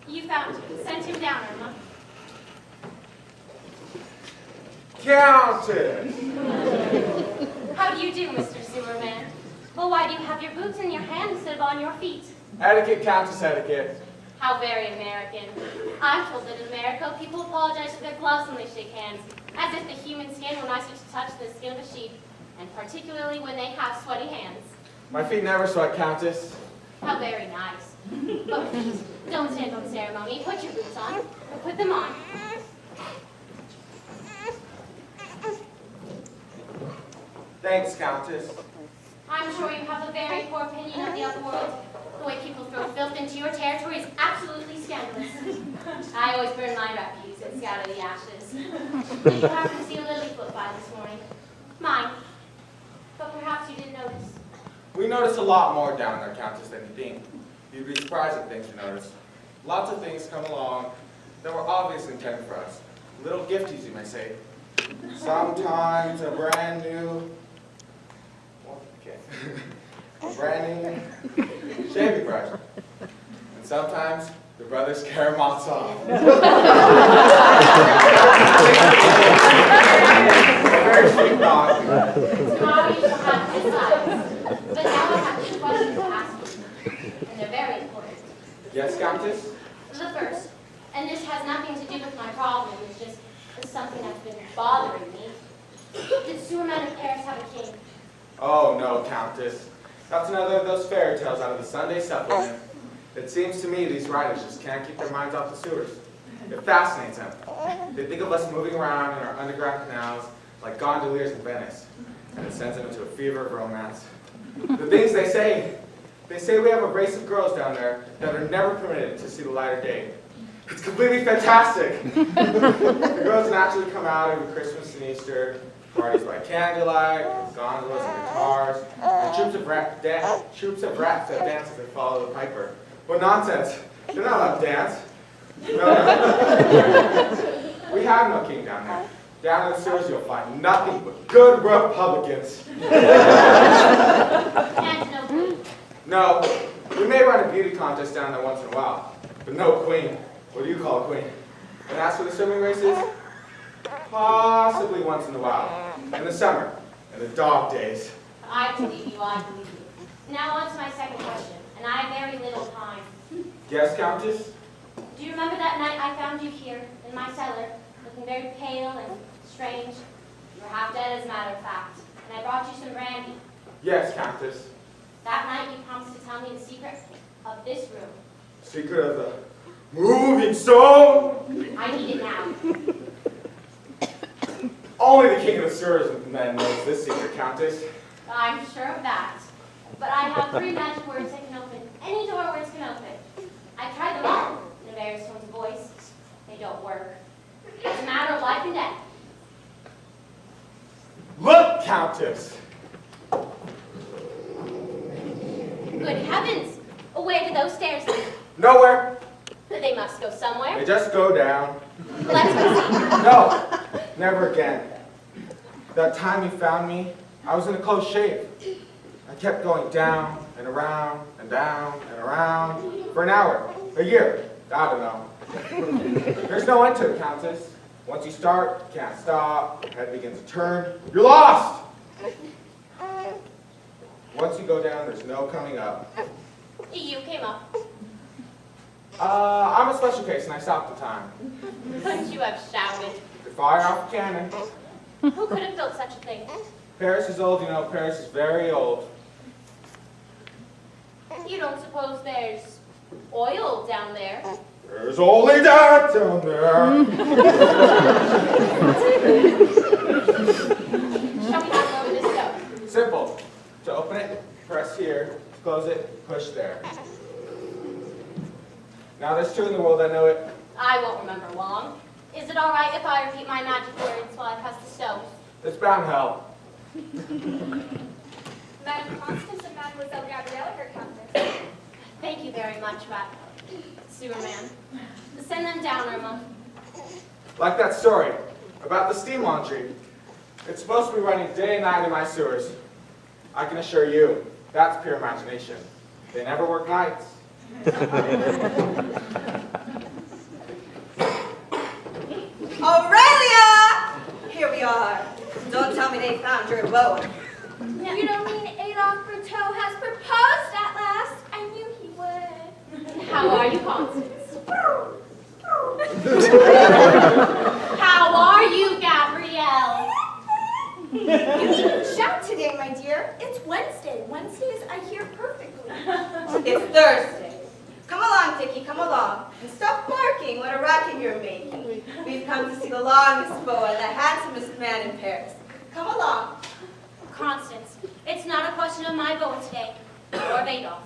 You found him. Sent him down, Irma. Countess! How do you do, Mr. Sewerman? Well, why do you have your boots in your hand instead of on your feet? Etiquette, Countess, etiquette. How very American. I'm told that in America, people apologize for their gloves when they shake hands, as if the human skin were nicer to touch than the skin of a sheep, and particularly when they have sweaty hands. My feet never sweat, Countess. How very nice. But please, don't stand on ceremony. Put your boots on, or put them on. Thanks, Countess. I'm sure you have a very poor opinion of the other world. The way people throw filth into your territory is absolutely scandalous. I always burn my refuse and scatter the ashes. Did you happen to see a lily float by this morning? Mine. But perhaps you didn't notice. We notice a lot more down there, Countess, than you think. You'd be surprised at things we notice. Lots of things come along that were obviously intended for us. Little gifties, you may say. Sometimes a brand new Okay. A brand new shaving brush. And sometimes the brothers carry moths off. A very sweet dog. Tomorrow you shall have two sides. But now I have two questions to ask you. And they're very important. Yes, Countess? The first, and this has nothing to do with my problem, it's just something that's been bothering me. Did Superman of Paris have a king? Oh, no, Countess. That's another of those fairy tales out of the Sunday supplement. It seems to me these writers just can't keep their minds off the sewers. It fascinates them. They think of us moving around in our underground canals like gondoliers in Venice, and it sends them into a fever of romance. The things they say we have a race of girls down there that are never permitted to see the light of day. It's completely fantastic. The girls naturally come out every Christmas and Easter, parties by candlelight, gondolas and guitars, and troops of rats that dance as they follow the piper. What nonsense! They're not allowed to dance. No. We have no king down there. Down in the sewers you'll find nothing but good Republicans. And no queen. No, we may run a beauty contest down there once in a while, but no queen. What do you call a queen? And as for the swimming races, possibly once in a while. In the summer, in the dog days. I believe you, I believe you. Now on to my second question, and I have very little time. Yes, Countess? Do you remember that night I found you here, in my cellar, looking very pale and strange? You were half dead, as a matter of fact, and I brought you some brandy. Yes, Countess. That night you promised to tell me the secret of this room. Secret of the moving soul? I need it now. Only the king of the sewers men knows this secret, Countess. I'm sure of that. But I have 3 magic words that can open any door words can open. I tried them all in a various tones of voice. They don't work. It's a matter of life and death. Look, Countess! Good heavens! Where do those stairs lead? Nowhere. They must go somewhere. They just go down. Let's proceed. No, never again. That time you found me, I was in a close shave. I kept going down and around and down and around for an hour, a year, I don't know. There's no end to it, Countess. Once you start, you can't stop, your head begins to turn, you're lost! Once you go down, there's no coming up. You came up. I'm a special case and I stopped the time. Couldn't you have shouted? To fire off a cannon. Who could have built such a thing? Paris is old, you know, Paris is very old. You don't suppose there's oil down there? There's only that down there. Shall we not go over this stove? Simple. To open it, press here. To close it, push there. Now there's 2 in the world that know it. I won't remember long. Is it all right if I repeat my magic words while I press the stove? It's bound hell. Madame Constance and Mademoiselle Gabrielle are here, Countess. Thank you very much, Superman. Send them down, Irma. Like that story about the steam laundry. It's supposed to be running day and night in my sewers. I can assure you, that's pure imagination. They never work nights. Aurelia! Here we are. Don't tell me they found your abode. You don't mean Adolphe Berteau has proposed at last? I knew he would. How are you, Constance? How are you, Gabrielle? You needn't shout today, my dear. It's Wednesday. Wednesdays I hear perfectly. It's Thursday. Come along, Dickie, come along. And stop barking. What a racket you're making. We've come to see the longest boa, the handsomest man in Paris. Come along. Constance, it's not a question of my boa today, or of Adolphe.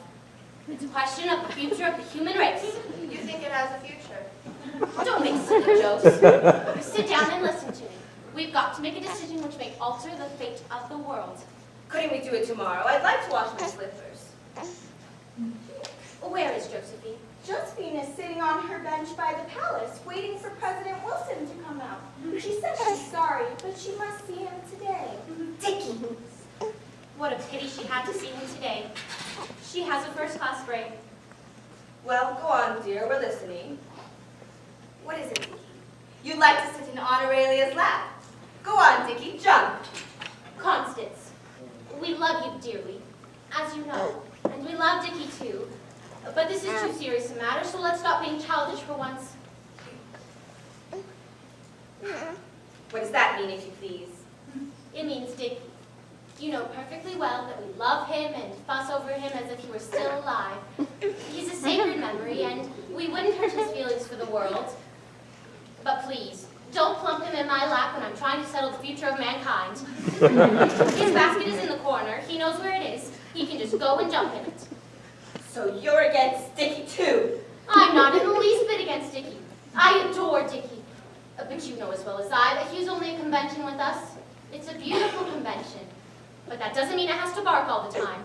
It's a question of the future of the human race. You think it has a future? Don't make silly jokes. Sit down and listen to me. We've got to make a decision which may alter the fate of the world. Couldn't we do it tomorrow? I'd like to wash my slippers. Where is Josephine? Josephine is sitting on her bench by the palace, waiting for President Wilson to come out. She said she's sorry, but she must see him today. Dickie! What a pity she had to see him today. She has a first-class grade. Well, go on, dear. We're listening. What is it, Dickie? You'd like to sit in Aunt Aurelia's lap. Go on, Dickie. Jump. Constance, we love you dearly, as you know, and we love Dickie too. But this is too serious a matter, so let's stop being childish for once. What does that mean, if you please? It means Dickie. You know perfectly well that we love him and fuss over him as if he were still alive. He's a sacred memory, and we wouldn't hurt his feelings for the world. But please, don't plump him in my lap when I'm trying to settle the future of mankind. His basket is in the corner. He knows where it is. He can just go and jump in it. So you're against Dickie, too? I'm not in the least bit against Dickie. I adore Dickie. But you know as well as I that he's only a convention with us. It's a beautiful convention. But that doesn't mean it has to bark all the time.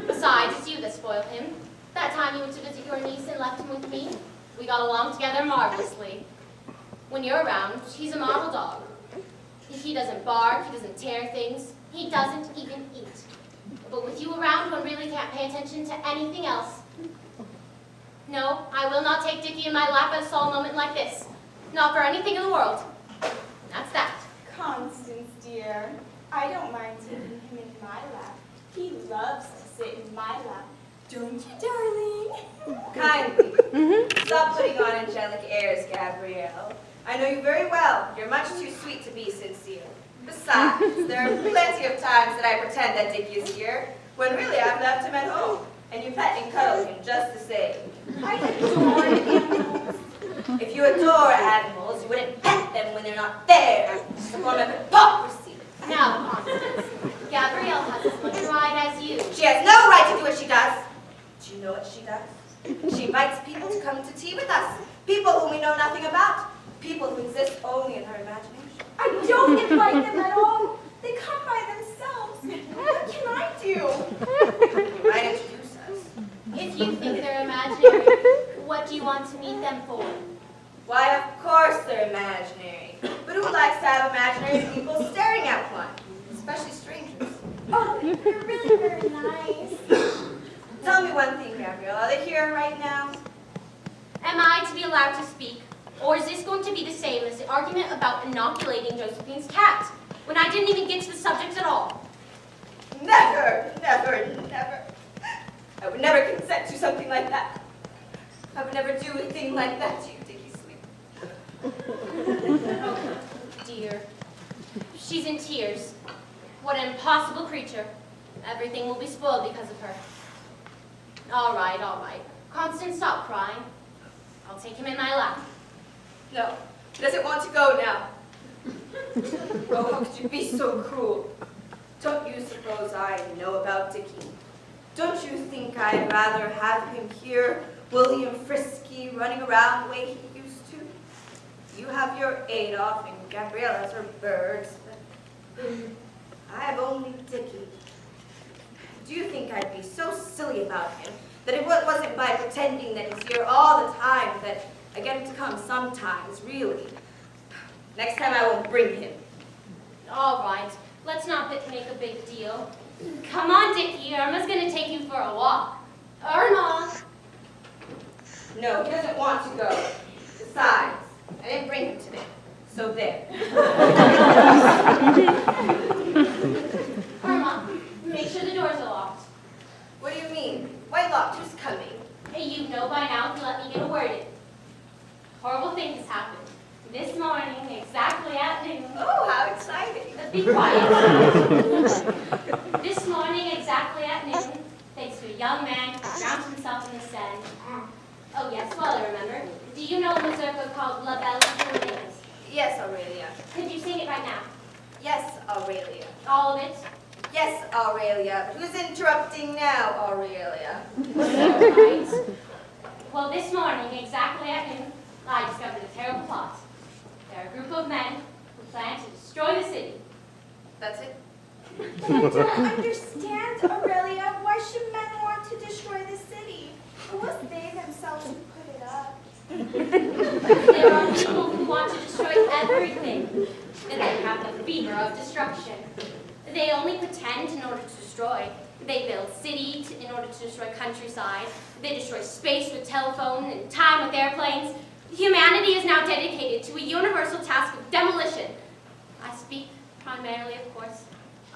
Besides, it's you that spoil him. That time you went to visit your niece and left him with me, we got along together marvelously. When you're around, he's a model dog. He doesn't bark, he doesn't tear things, he doesn't even eat. But with you around, one really can't pay attention to anything else. No, I will not take Dickie in my lap at a solemn moment like this. Not for anything in the world. That's that. Constance, dear, I don't mind taking him in my lap. He loves to sit in my lap. Don't you, darling? Kindly. Stop putting on angelic airs, Gabrielle. I know you very well. You're much too sweet to be sincere. Besides, there are plenty of times that I pretend that Dickie is here, when really I've left him at home, and you pet and cuddle him just the same. I adore animals. If you adore animals, you wouldn't pet them when they're not there. It's a form of hypocrisy. Now, Constance, Gabrielle has as much right as you. She has no right to do what she does. Do you know what she does? She invites people to come to tea with us. People whom we know nothing about. People who exist only in her imagination. I don't invite them at all. They come by themselves. What can I do? You might introduce us. If you think they're imaginary, what do you want to meet them for? Why, of course they're imaginary. But who likes to have imaginary people staring at one? Especially strangers. Oh, you're really very nice. Tell me one thing, Gabrielle. Are they here right now? Am I to be allowed to speak? Or is this going to be the same as the argument about inoculating Josephine's cat, when I didn't even get to the subject at all? Never, never, never. I would never consent to something like that. I would never do a thing like that to you, Dickie Sweet. Oh, dear. She's in tears. What an impossible creature. Everything will be spoiled because of her. All right, all right. Constance, stop crying. I'll take him in my lap. No, he doesn't want to go now. Oh, how could you be so cruel? Don't you suppose I know about Dickie? Don't you think I'd rather have him here, woolly and frisky, running around the way he used to? You have your Adolf and Gabrielle has her birds, but I have only Dickie. Do you think I'd be so silly about him that it wasn't by pretending that he's here all the time that I get him to come sometimes, really? Next time I won't bring him. All right, let's not make a big deal. Come on, Dickie, Irma's going to take you for a walk. Irma! No, he doesn't want to go. Besides, I didn't bring him today. So there. Irma, make sure the doors are locked. What do you mean? Why locked? Who's coming? You know by now to let me get a word in. Horrible thing has happened. This morning, exactly at noon. Oh, how exciting. Be quiet. This morning, exactly at noon, thanks to a young man who drowned himself in the Seine. Oh yes, well I remember. Do you know a mazurka called La Belle Italienne? Yes, Aurelia. Could you sing it right now? Yes, Aurelia. All of it? Yes, Aurelia. But who's interrupting now, Aurelia? Right. Well, this morning, exactly at noon, I discovered a terrible plot. There are a group of men who plan to destroy the city. That's it? But I don't understand, Aurelia. Why should men want to destroy the city? It was they themselves who put it up. There are people who want to destroy everything, and they have the fever of destruction. They only pretend in order to destroy. They build cities in order to destroy countryside. They destroy space with telephone and time with airplanes. Humanity is now dedicated to a universal task of demolition. I speak primarily, of course,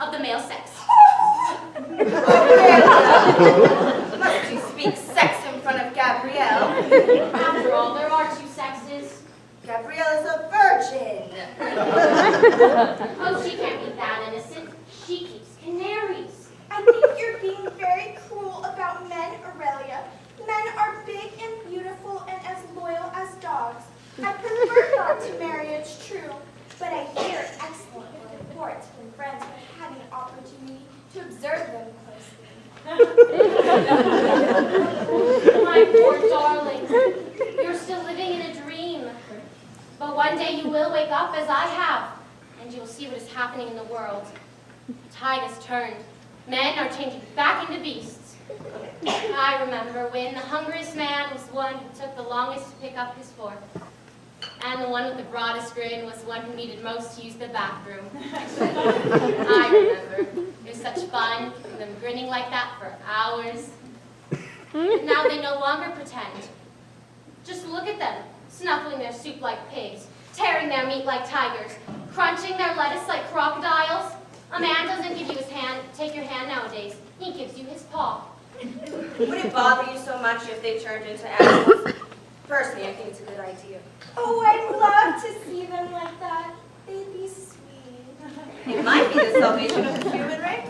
of the male sex. Must you speak sex in front of Gabrielle? After all, there are two sexes. Gabrielle is a virgin. Oh, she can't be that innocent. She keeps canaries. I think you're being very cruel about men, Aurelia. Men are big and beautiful and as loyal as dogs. I prefer not to marry, it's true, but I hear excellent reports from friends who have had an opportunity to observe them closely. My poor darling, you're still living in a dream. But one day you will wake up as I have, and you'll see what is happening in the world. The tide has turned. Men are changing back into beasts. I remember when the hungriest man was the one who took the longest to pick up his fork. And the one with the broadest grin was the one who needed most to use the bathroom. I remember. It was such fun, them grinning like that for hours. But now they no longer pretend. Just look at them, snuffling their soup like pigs, tearing their meat like tigers, crunching their lettuce like crocodiles. A man doesn't give you his hand, take your hand nowadays. He gives you his paw. Would it bother you so much if they turned into animals? Personally, I think it's a good idea. Oh, I'd love to see them like that. They'd be sweet. It might be the salvation of the human race.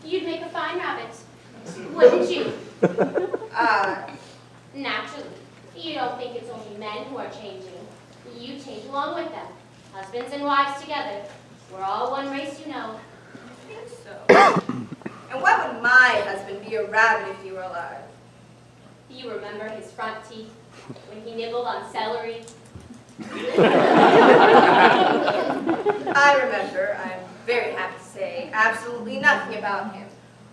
You'd make a fine rabbit, wouldn't you? Naturally. You don't think it's only men who are changing. You change along with them. Husbands and wives together. We're all one race, you know. I think so. And why would my husband be a rabbit if he were alive? You remember his front teeth when he nibbled on celery? I remember, I'm very happy to say, absolutely nothing about him.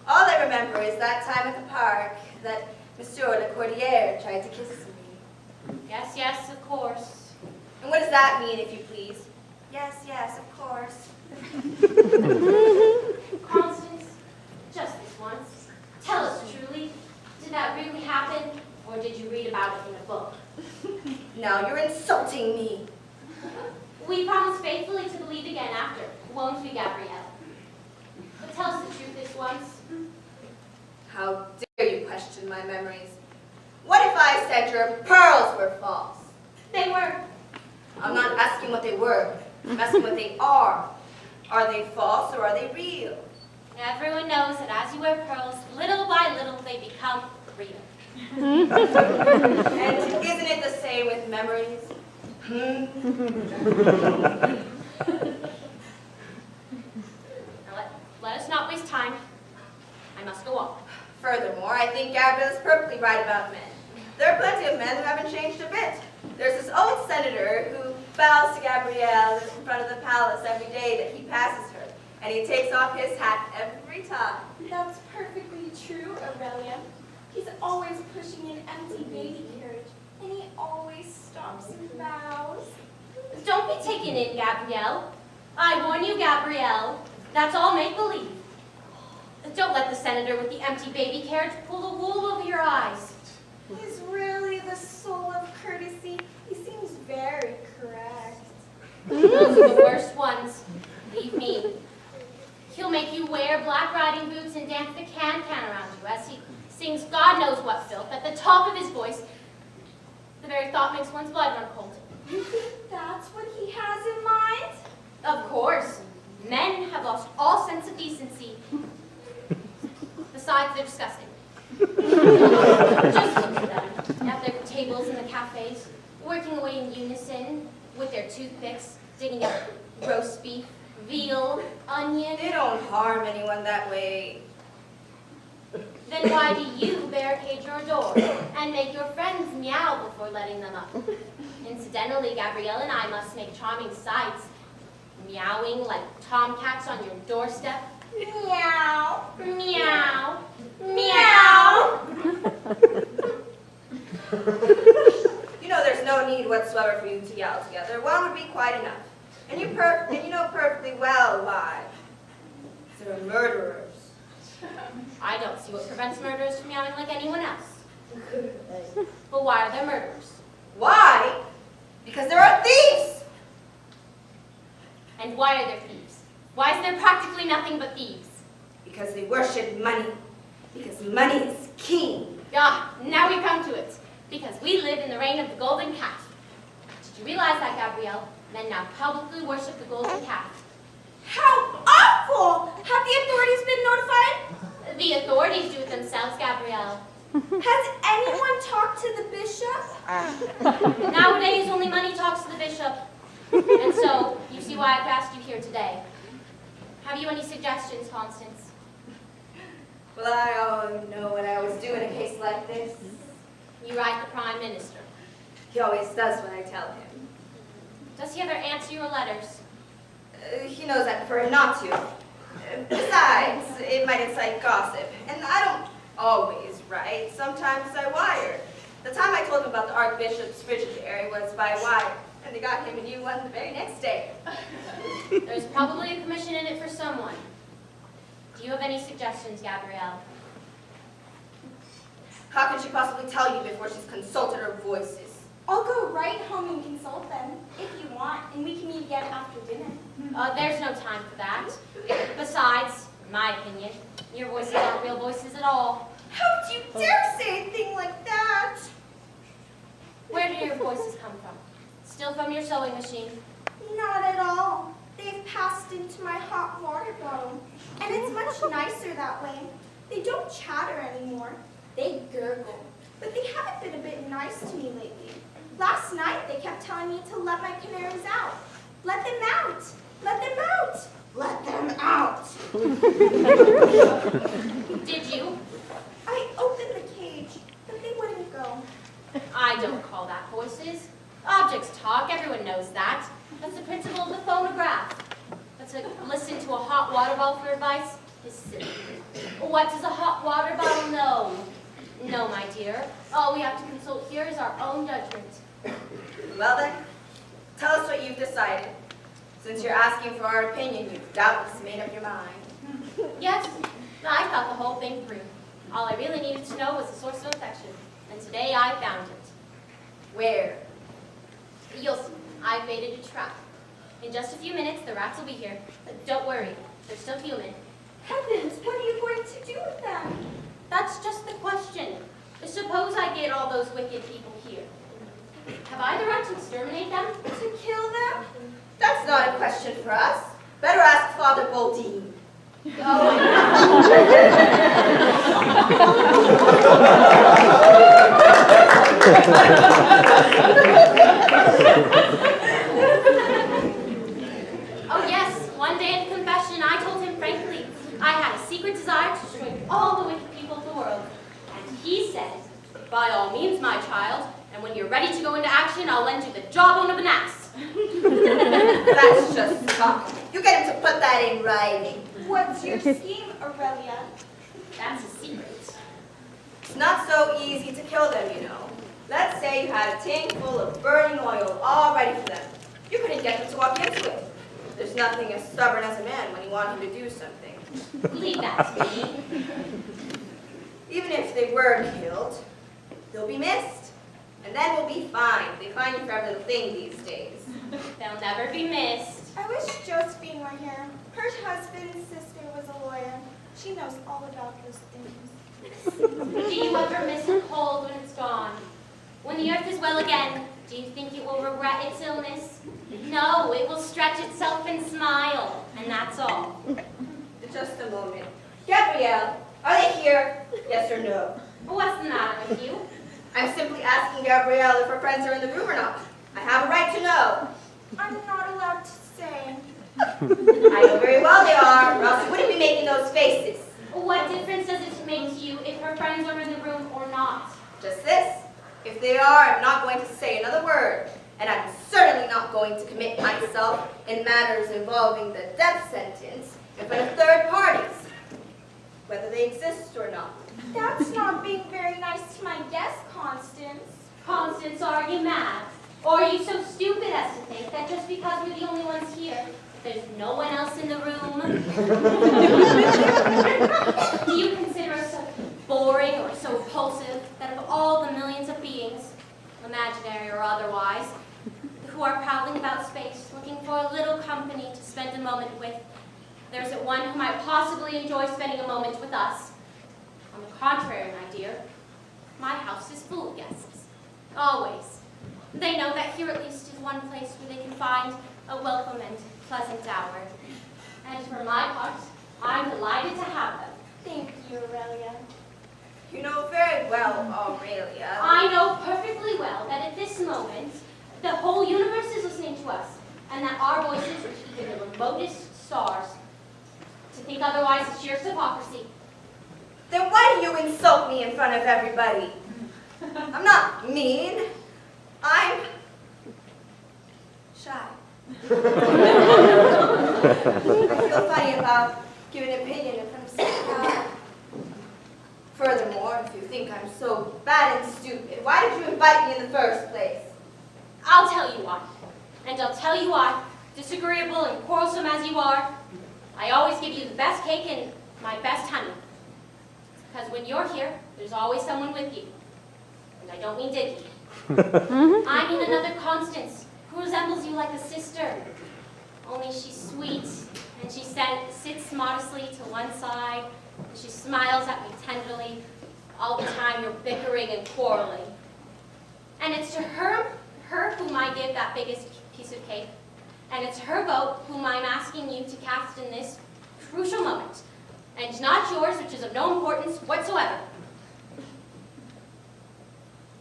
All I remember is that time at the park that Monsieur Le Cordier tried to kiss me. Yes, yes, of course. And what does that mean, if you please? Yes, yes, of course. Constance, just this once, tell us truly, did that really happen, or did you read about it in a book? Now you're insulting me. We promise faithfully to believe again after, won't we, Gabrielle? But tell us the truth this once. How dare you question my memories? What if I said your pearls were false? They were. I'm not asking what they were. I'm asking what they are. Are they false or are they real? Everyone knows that as you wear pearls, little by little they become real. And isn't it the same with memories? Now let us not waste time. I must go on. Furthermore, I think Gabrielle is perfectly right about men. There are plenty of men who haven't changed a bit. There's this old senator who bows to Gabrielle in front of the palace every day that he passes her, and he takes off his hat every time. That's perfectly true, Aurelia. He's always pushing an empty baby carriage, and he always stops and bows. Don't be taken in, Gabrielle. I warn you, Gabrielle. That's all make-believe. Don't let the senator with the empty baby carriage pull the wool over your eyes. He's really the soul of courtesy. He seems very correct. Those are the worst ones. Believe me. He'll make you wear black riding boots and dance the can-can around you as he sings God knows what filth at the top of his voice. The very thought makes one's blood run cold. You think that's what he has in mind? Of course. Men have lost all sense of decency. Besides, they're disgusting. Just look at them, at their tables in the cafes, working away in unison with their toothpicks, digging up roast beef, veal, onion. They don't harm anyone that way. Then why do you barricade your door and make your friends meow before letting them up? Incidentally, Gabrielle and I must make charming sights. Meowing like tomcats on your doorstep. Meow. Meow. Meow. You know there's no need whatsoever for you to yell together. One would be quite enough. And you know perfectly well why. They're murderers. I don't see what prevents murderers from yelling like anyone else. But why are there murderers? Why? Because there are thieves! And why are there thieves? Why is there practically nothing but thieves? Because they worship money. Because money is king. Ah, now we come to it. Because we live in the reign of the golden calf. Did you realize that, Gabrielle? Men now publicly worship the golden calf. How awful! Have the authorities been notified? The authorities do it themselves, Gabrielle. Has anyone talked to the bishop? Nowadays, only money talks to the bishop. And so, you see why I've asked you here today. Have you any suggestions, Constance? Well, I know what I always do in a case like this. You write the Prime Minister. He always does what I tell him. Does he ever answer your letters? He knows I prefer not to. Besides, it might incite gossip. And I don't always write. Sometimes I wire. The time I told him about the Archbishop's Frigidaire was by wire. And they got him a new one the very next day. There's probably a commission in it for someone. Do you have any suggestions, Gabrielle? How can she possibly tell you before she's consulted her voices? I'll go right home and consult them, if you want, and we can meet again after dinner. There's no time for that. Besides, in my opinion, your voices aren't real voices at all. How do you dare say a thing like that? Where do your voices come from? Still from your sewing machine? Not at all. They've passed into my hot water bottle. And it's much nicer that way. They don't chatter anymore. They gurgle. But they haven't been a bit nice to me lately. Last night, they kept telling me to let my canaries out. Let them out. Let them out. Let them out. Did you? I opened the cage, but they wouldn't go. I don't call that voices. Objects talk, everyone knows that. That's the principle of the phonograph. But to listen to a hot water bottle for advice is silly. What does a hot water bottle know? No, my dear. All we have to consult here is our own judgment. Well then, tell us what you've decided. Since you're asking for our opinion, you've doubtless made up your mind. Yes, I thought the whole thing through. All I really needed to know was the source of infection. And today I found it. Where? You'll see. I've baited a trap. In just a few minutes, the rats will be here. But don't worry, they're still human. Heavens, what are you going to do with them? That's just the question. Suppose I get all those wicked people here. Have I the right to exterminate them? To kill them? That's not a question for us. Better ask Father Boldine. Oh yes, one day at confession I told him frankly I had a secret desire to destroy all the wicked people of the world. And he said, by all means, my child, and when you're ready to go into action, I'll lend you the jawbone of an ass. That's just talk. You get him to put that in writing. What's your scheme, Aurelia? That's a secret. It's not so easy to kill them, you know. Let's say you had a tank full of burning oil all ready for them. You couldn't get them to walk into it. There's nothing as stubborn as a man when you want him to do something. Leave that to me. Even if they were killed, they'll be missed. And then we'll be fine. They find you for every little thing these days. They'll never be missed. I wish Josephine were here. Her husband's sister was a lawyer. She knows all about those things. Do you ever miss a cold when it's gone? When the earth is well again, do you think it will regret its illness? No, it will stretch itself and smile, and that's all. Just a moment. Gabrielle, are they here? Yes or no? What's the matter with you? I'm simply asking Gabrielle if her friends are in the room or not. I have a right to know. I'm not allowed to say. I know very well they are, or else you wouldn't be making those faces. What difference does it make to you if her friends are in the room or not? Just this. If they are, I'm not going to say another word. And I'm certainly not going to commit myself in matters involving the death sentence in front of third parties, whether they exist or not. That's not being very nice to my guest, Constance. Constance, are you mad? Or are you so stupid as to think that just because we're the only ones here, there's no one else in the room? Do you consider us so boring or so repulsive that of all the millions of beings, imaginary or otherwise, who are prowling about space looking for a little company to spend a moment with, there isn't one who might possibly enjoy spending a moment with us? On the contrary, my dear, my house is full of guests. Always. They know that here at least is one place where they can find a welcome and pleasant hour. And for my part, I'm delighted to have them. Thank you, Aurelia. You know very well, Aurelia. I know perfectly well that at this moment, the whole universe is listening to us, and that our voices reach even the remotest stars. To think otherwise is sheer hypocrisy. Then why do you insult me in front of everybody? I'm not mean. I'm shy. I feel funny about giving an opinion in front of such a crowd. Furthermore, if you think I'm so bad and stupid, why did you invite me in the first place? I'll tell you why. And I'll tell you why, disagreeable and quarrelsome as you are, I always give you the best cake and my best honey. Because when you're here, there's always someone with you. And I don't mean Dickie. I mean another Constance, who resembles you like a sister. Only she's sweet, and she sits modestly to one side, and she smiles at me tenderly. All the time you're bickering and quarreling. And it's to her whom I give that biggest piece of cake. And it's her vote whom I'm asking you to cast in this crucial moment. And not yours, which is of no importance whatsoever.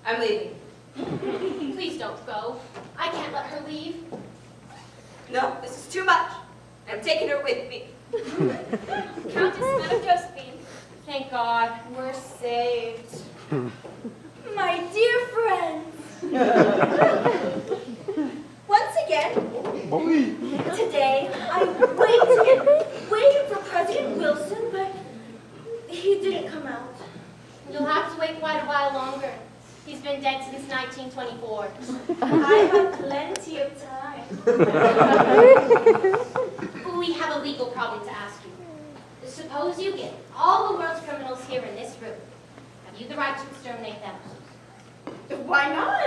I'm leaving. Please don't go. I can't let her leave. No, this is too much. I'm taking her with me. Countess Madame Josephine. Thank God. We're saved. My dear friends. Once again, today I waited for President Wilson, but he didn't come out. You'll have to wait quite a while longer. He's been dead since 1924. I have plenty of time. We have a legal problem to ask you. Suppose you get all the world's criminals here in this room. Have you the right to exterminate them? Why not?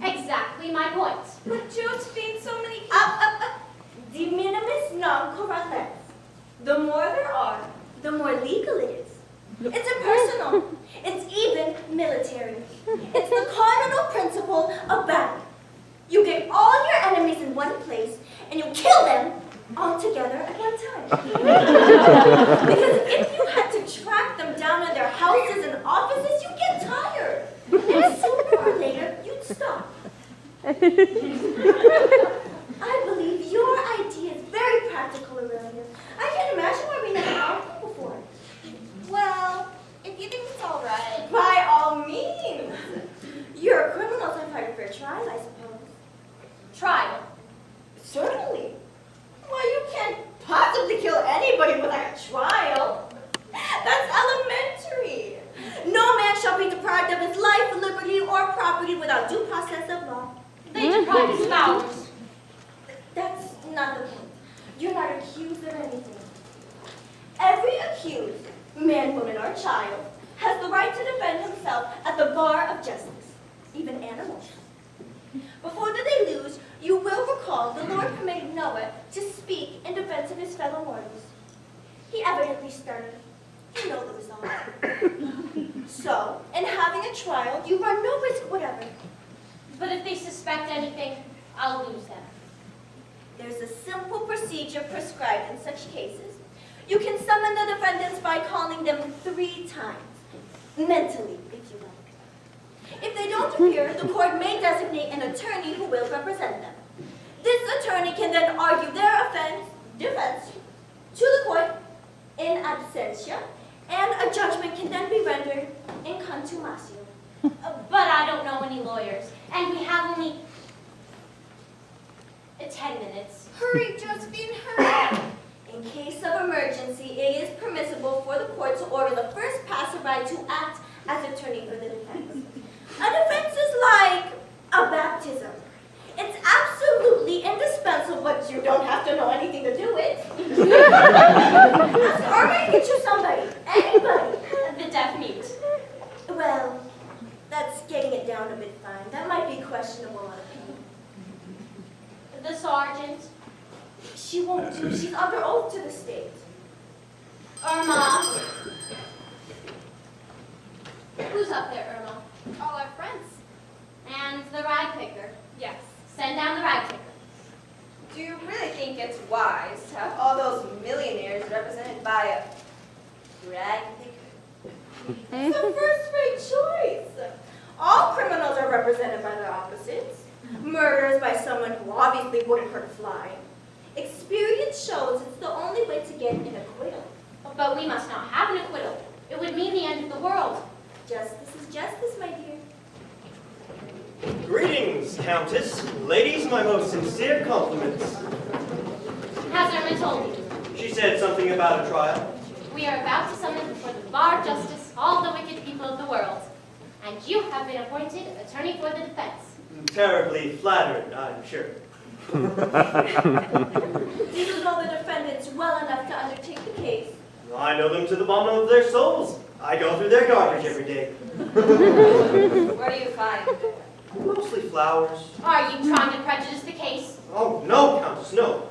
Exactly my point. But Josephine, so many... De minimis non corrales. The more there are, the more legal it is. It's impersonal. It's even military. It's the cardinal principle of battle. You get all your enemies in one place, and you kill them all together at one time. Because if you had to track them down in their houses and offices, you'd get tired. And sooner or later, you'd stop. I believe your idea is very practical, Aurelia. I can't imagine why we never argued before. Well, if you think it's all right. By all means. You're a criminal and fighting for a trial, I suppose. Trial. Certainly. Why, you can't possibly kill anybody without a trial. That's elementary. No man shall be deprived of his life, liberty, or property without due process of law. They deprive us of ours. That's not the point. You're not accused of anything. Every accused, man, woman, or child, has the right to defend himself at the bar of justice, even animals. Before they lose, you will recall the Lord permitted Noah to speak in defense of his fellow mortals. He evidently started. You know the result. So, in having a trial, you run no risk whatever. But if they suspect anything, I'll lose them. There's a simple procedure prescribed in such cases. You can summon the defendants by calling them 3 times, mentally, if you like. If they don't appear, the court may designate an attorney who will represent them. This attorney can then argue their defense to the court in absentia, and a judgment can then be rendered in contumatio. But I don't know any lawyers, and we have only 10 minutes. Hurry, Josephine, hurry! In case of emergency, it is permissible for the court to order the first passerby to act as attorney for the defense. A defense is like a baptism autism. It's absolutely indispensable, but you don't have to know anything to do it. Ask Irma to get you somebody, anybody. The deaf mute. Well, that's getting it down a bit fine. That might be questionable on opinion. The sergeant. She won't do. She's under oath to the state. Irma. Who's up there, Irma? All our friends. And the rag picker. Yes. Send down the rag picker. Do you really think it's wise to have all those millionaires represented by a rag picker? It's a first-rate choice. All criminals are represented by their opposites. Murders by someone who obviously wouldn't hurt a fly. Experience shows it's the only way to get an acquittal. But we must not have an acquittal. It would mean the end of the world. Justice is justice, my dear. Greetings, Countess. Ladies, my most sincere compliments. Has Irma told you? She said something about a trial. We are about to summon before the bar of justice all the wicked people of the world. And you have been appointed attorney for the defense. Terribly flattered, I'm sure. Do you know the defendants well enough to undertake the case? I know them to the bottom of their souls. I go through their garbage every day. What do you find there? Mostly flowers. Are you trying to prejudice the case? Oh, no, Countess, no.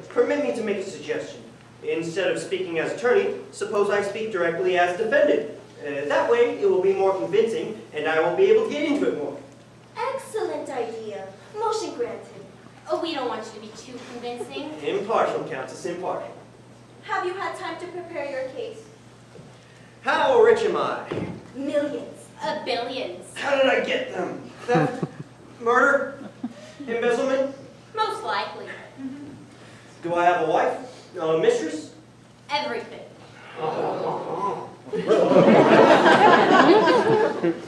Permit me to make a suggestion. Instead of speaking as attorney, suppose I speak directly as defendant. That way, it will be more convincing, and I will be able to get into it more. Excellent idea. Motion granted. Oh, we don't want you to be too convincing. Impartial, Countess, impartial. Have you had time to prepare your case? How rich am I? Millions. Billions. How did I get them? Theft? Murder? Embezzlement? Most likely. Do I have a wife? A mistress? Everything.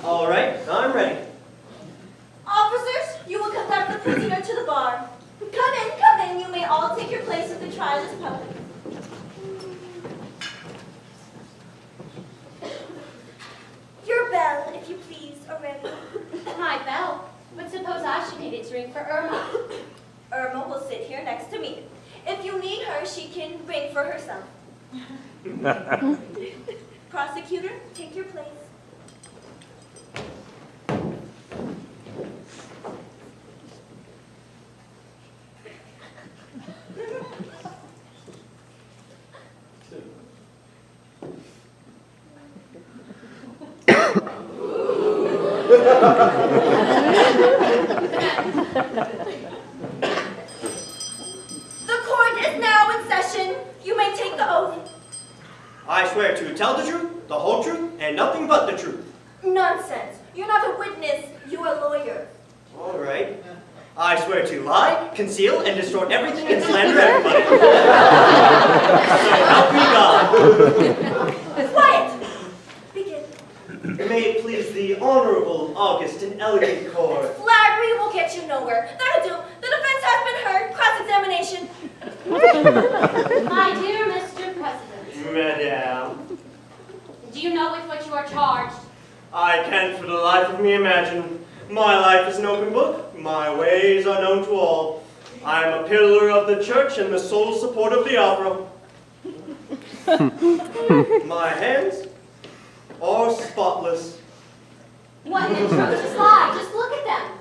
All right, I'm ready. Officers, you will conduct the prisoner to the bar. Come in, you may all take your places. The trial is public. Your bell, if you please, Aurelia. My bell. But suppose I should need it to ring for Irma. Irma will sit here next to me. If you need her, she can ring for herself. Prosecutor, take your place. The court is now in session. You may take the oath. I swear to tell the truth, the whole truth, and nothing but the truth. Nonsense. You're not a witness. You're a lawyer. All right. I swear to lie, conceal, and distort everything and slander everybody. So help me God. Quiet. Begin. May it please the honorable, august, and elegant court. Flattery will get you nowhere. That'll do. The defense has been heard. Cross-examination. My dear Mr. President, Madame, do you know with what you are charged? I can't for the life of me imagine. My life is an open book. My ways are known to all. I am a pillar of the church and the sole support of the opera. My hands are spotless. What an atrocious lie. Just look at them.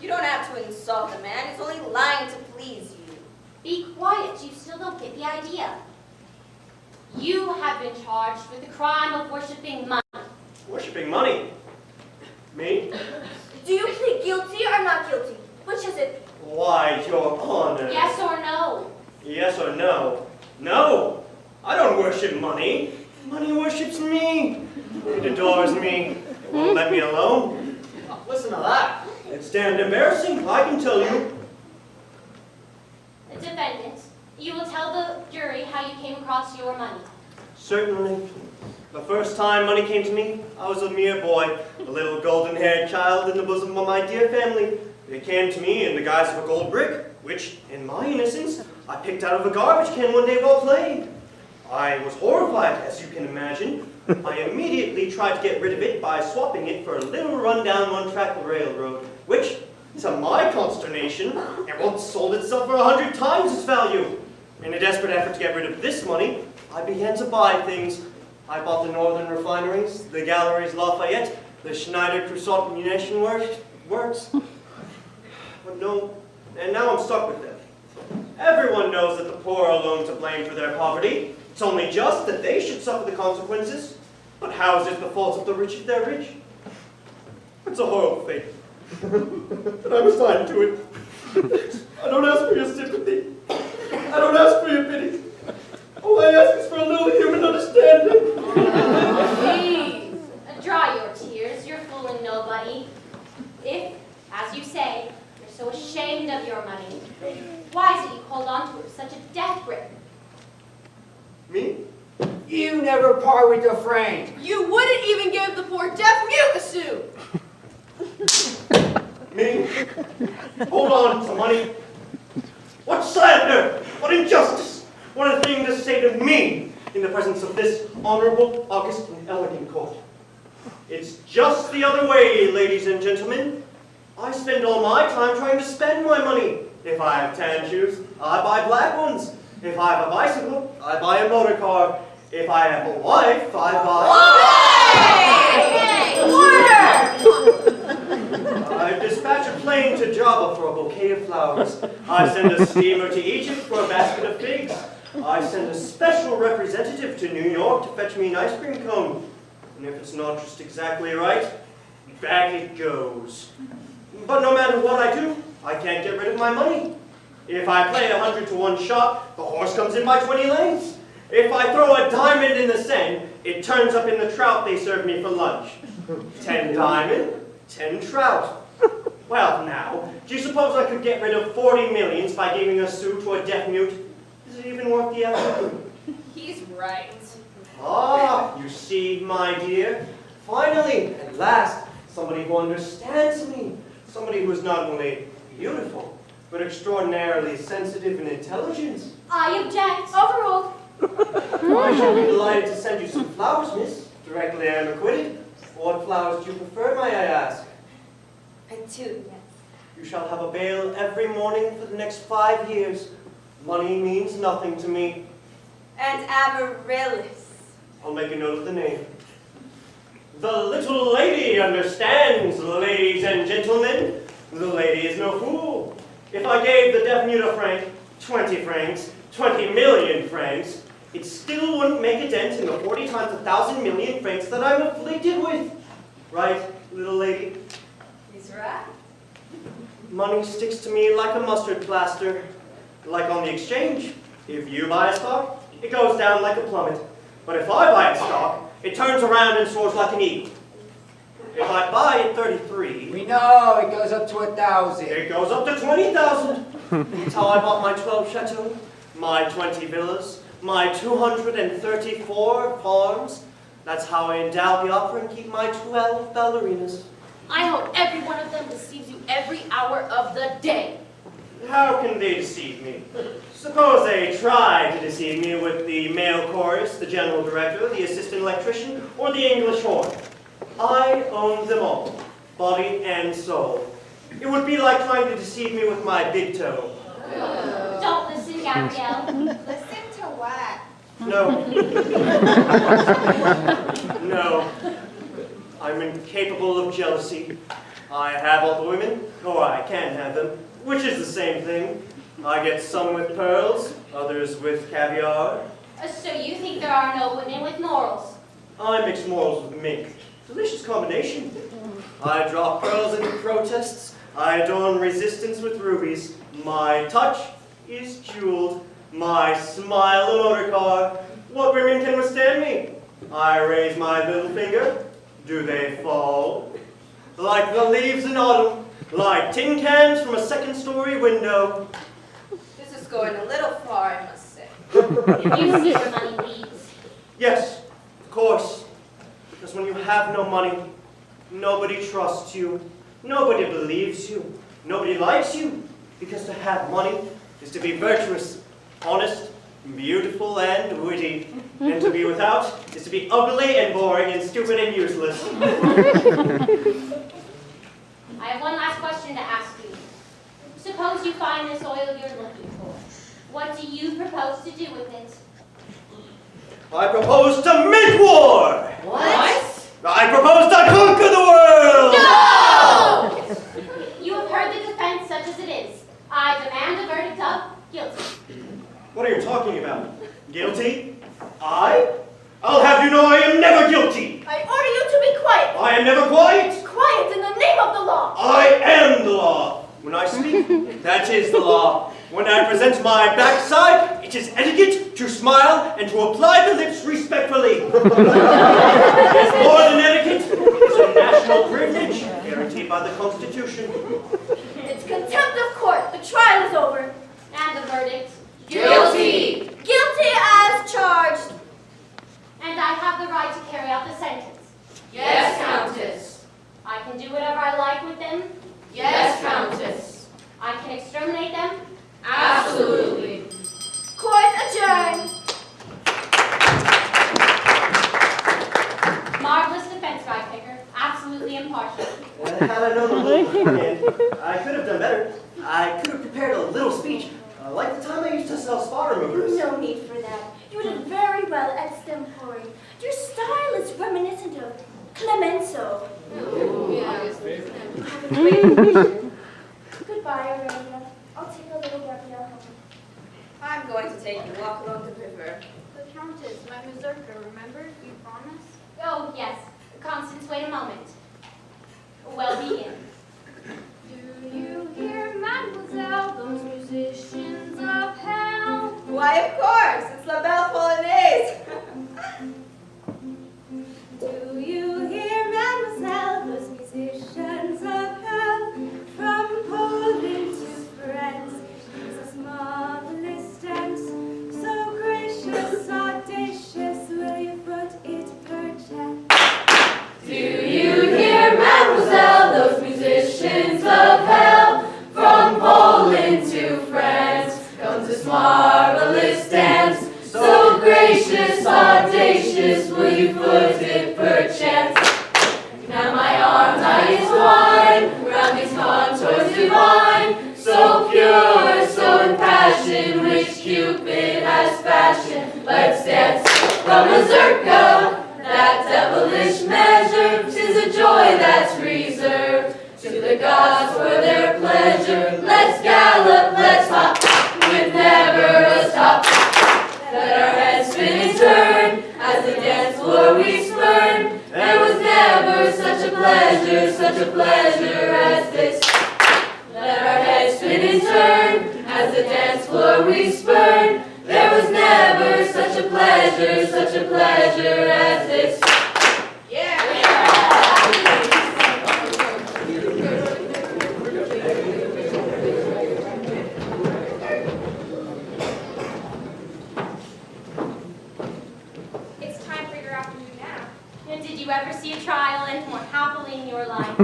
You don't have to insult the man. He's only lying to please you. Be quiet. You still don't get the idea. You have been charged with the crime of worshiping money. Worshipping money? Me? Do you plead guilty or not guilty? Which is it? Why, Your Honor. Yes or no? Yes or no? No! I don't worship money. Money worships me. It adores me. It won't let me alone. Listen to that. It's damned embarrassing, I can tell you. Defendant, you will tell the jury how you came across your money. Certainly. The first time money came to me, I was a mere boy, a little golden-haired child in the bosom of my dear family. It came to me in the guise of a gold brick, which, in my innocence, I picked out of a garbage can one day while playing. I was horrified, as you can imagine. I immediately tried to get rid of it by swapping it for a little run-down one-track railroad, which, To my consternation, it once sold itself for 100 times its value. In a desperate effort to get rid of this money, I began to buy things. I bought the Northern Refineries, the Galleries Lafayette, the Schneider Croissant Munition Works. But no, and now I'm stuck with them. Everyone knows that the poor are alone to blame for their poverty. It's only just that they should suffer the consequences. But how is it the fault of the rich if they're rich? It's a horrible thing. And I'm assigned to it. I don't ask for your sympathy. I don't ask for your pity. All I ask is for a little human understanding. Please, dry your tears. You're fooling nobody. If, as you say, you're so ashamed of your money, why is it you hold on to it with such a death grip? Me? You never part with your friend. You wouldn't even give the poor deaf mute a sou. Me? Hold on to money? What slander! What injustice! What a thing to say to me in the presence of this honorable, august, and elegant court. It's just the other way, ladies and gentlemen. I spend all my time trying to spend my money. If I have tan shoes, I buy black ones. If I have a bicycle, I buy a motor car. If I have a wife, I buy... I dispatch a plane to Java for a bouquet of flowers. I send a steamer to Egypt for a basket of figs. I send a special representative to New York to fetch me an ice cream cone. And if it's not just exactly right, back it goes. But no matter what I do, I can't get rid of my money. If I play 100 to 1 shot, the horse comes in by 20 lanes. If I throw a diamond in the Seine, it turns up in the trout they serve me for lunch. 10 diamond, 10 trout. Well now, do you suppose I could get rid of 40 millions by giving a sou to a deaf mute? Is it even worth the effort? He's right. Ah, you see, my dear. Finally, at last, somebody who understands me. Somebody who is not only beautiful, but extraordinarily sensitive and intelligent. I object. Overruled. I shall be delighted to send you some flowers, miss, directly I am acquitted. What flowers do you prefer, may I ask? Petunias. You shall have a bale every morning for the next 5 years. Money means nothing to me. And amaryllis. I'll make a note of the name. The little lady understands, ladies and gentlemen. The lady is no fool. If I gave the deaf mute a franc, 20 francs, 20 million francs, it still wouldn't make a dent in the 40 times 1,000 million francs that I'm afflicted with. Right, little lady? He's right. Money sticks to me like a mustard plaster. Like on the exchange, if you buy a stock, it goes down like a plummet. But if I buy a stock, it turns around and soars like an eagle. If I buy at 33... We know, it goes up to 1,000. It goes up to 20,000. That's how I bought my 12 chateaux, my 20 villas, my 234 farms. That's how I endow the opera and keep my 12 ballerinas. I hope every one of them deceives you every hour of the day. How can they deceive me? Suppose they try to deceive me with the male chorus, the general director, the assistant electrician, or the English horn. I own them all, body and soul. It would be like trying to deceive me with my big toe. Don't listen, Gabrielle. Listen to what? No. No. I'm incapable of jealousy. I have all the women, or I can have them, which is the same thing. I get some with pearls, others with caviar. So you think there are no women with morals? I mix morals with mink. Delicious combination. I drop pearls into protests. I adorn resistance with rubies. My touch is jeweled. My smile a motor car. What women can withstand me? I raise my little finger. Do they fall? Like the leaves in autumn. Like tin cans from a second-story window. This is going a little far, I must say. You see your money leads. Yes, of course. Because when you have no money, nobody trusts you. Nobody believes you. Nobody likes you. Because to have money is to be virtuous, honest, beautiful, and witty. And to be without is to be ugly and boring and stupid and useless. I have one last question to ask you. Suppose you find this oil you're looking for. What do you propose to do with it? I propose to make war! What? I propose to conquer the world! No! You have heard the defense such as it is. I demand a verdict of guilty. What are you talking about? Guilty? I'll have you know I am never guilty! I order you to be quiet. I am never quiet! Quiet in the name of the law. I am the law! When I speak, that is the law. When I present my backside, it is etiquette to smile and to apply the lips respectfully. It is more than etiquette. It's a national privilege guaranteed by the Constitution. It's contempt of court. The trial is over. And the verdict? Guilty. Guilty as charged. And I have the right to carry out the sentence. Yes, Countess. I can do whatever I like with them. Yes, Countess. I can exterminate them. Absolutely. Court adjourned. Marvelous defense, Guy Picker. Absolutely impartial. Had I known a little beforehand, I could have done better. I could have prepared a little speech, like the time I used to sell spot removers. No need for that. You did very well at Stempori. Your style is reminiscent of Clemenceau. Have a great vacation. Goodbye, Aurelia. I'll take a little Gabrielle home. I'm going to take a walk along the river. The Countess, my mazurka, remember? You promised? Oh, yes. Constance, wait a moment. Well, begin. Do you hear, mademoiselle, those musicians of hell? Why, of course, it's La Belle Polonaise. Do you hear, mademoiselle, those musicians of hell? From Poland to France, it's a marvelous dance. So gracious, audacious, will you put it perchance? Do you hear, mademoiselle, those musicians of hell? From Poland to France comes this marvelous dance. So gracious, audacious, will you put it perchance? Now my arms I entwine round these contours divine, so pure, so impassioned, which Cupid has fashioned. Let's dance the mazurka, that devilish measure. 'Tis a joy that's reserved to the gods for their pleasure. Let's gallop, let's hop, with never a stop. Let our heads spin and turn as the dance floor we spurn. There was never such a pleasure as this. Let our heads spin and turn as the dance floor we spurn. There was never such a pleasure as this. It's time for your afternoon nap. And did you ever see a trial end more happily in your life?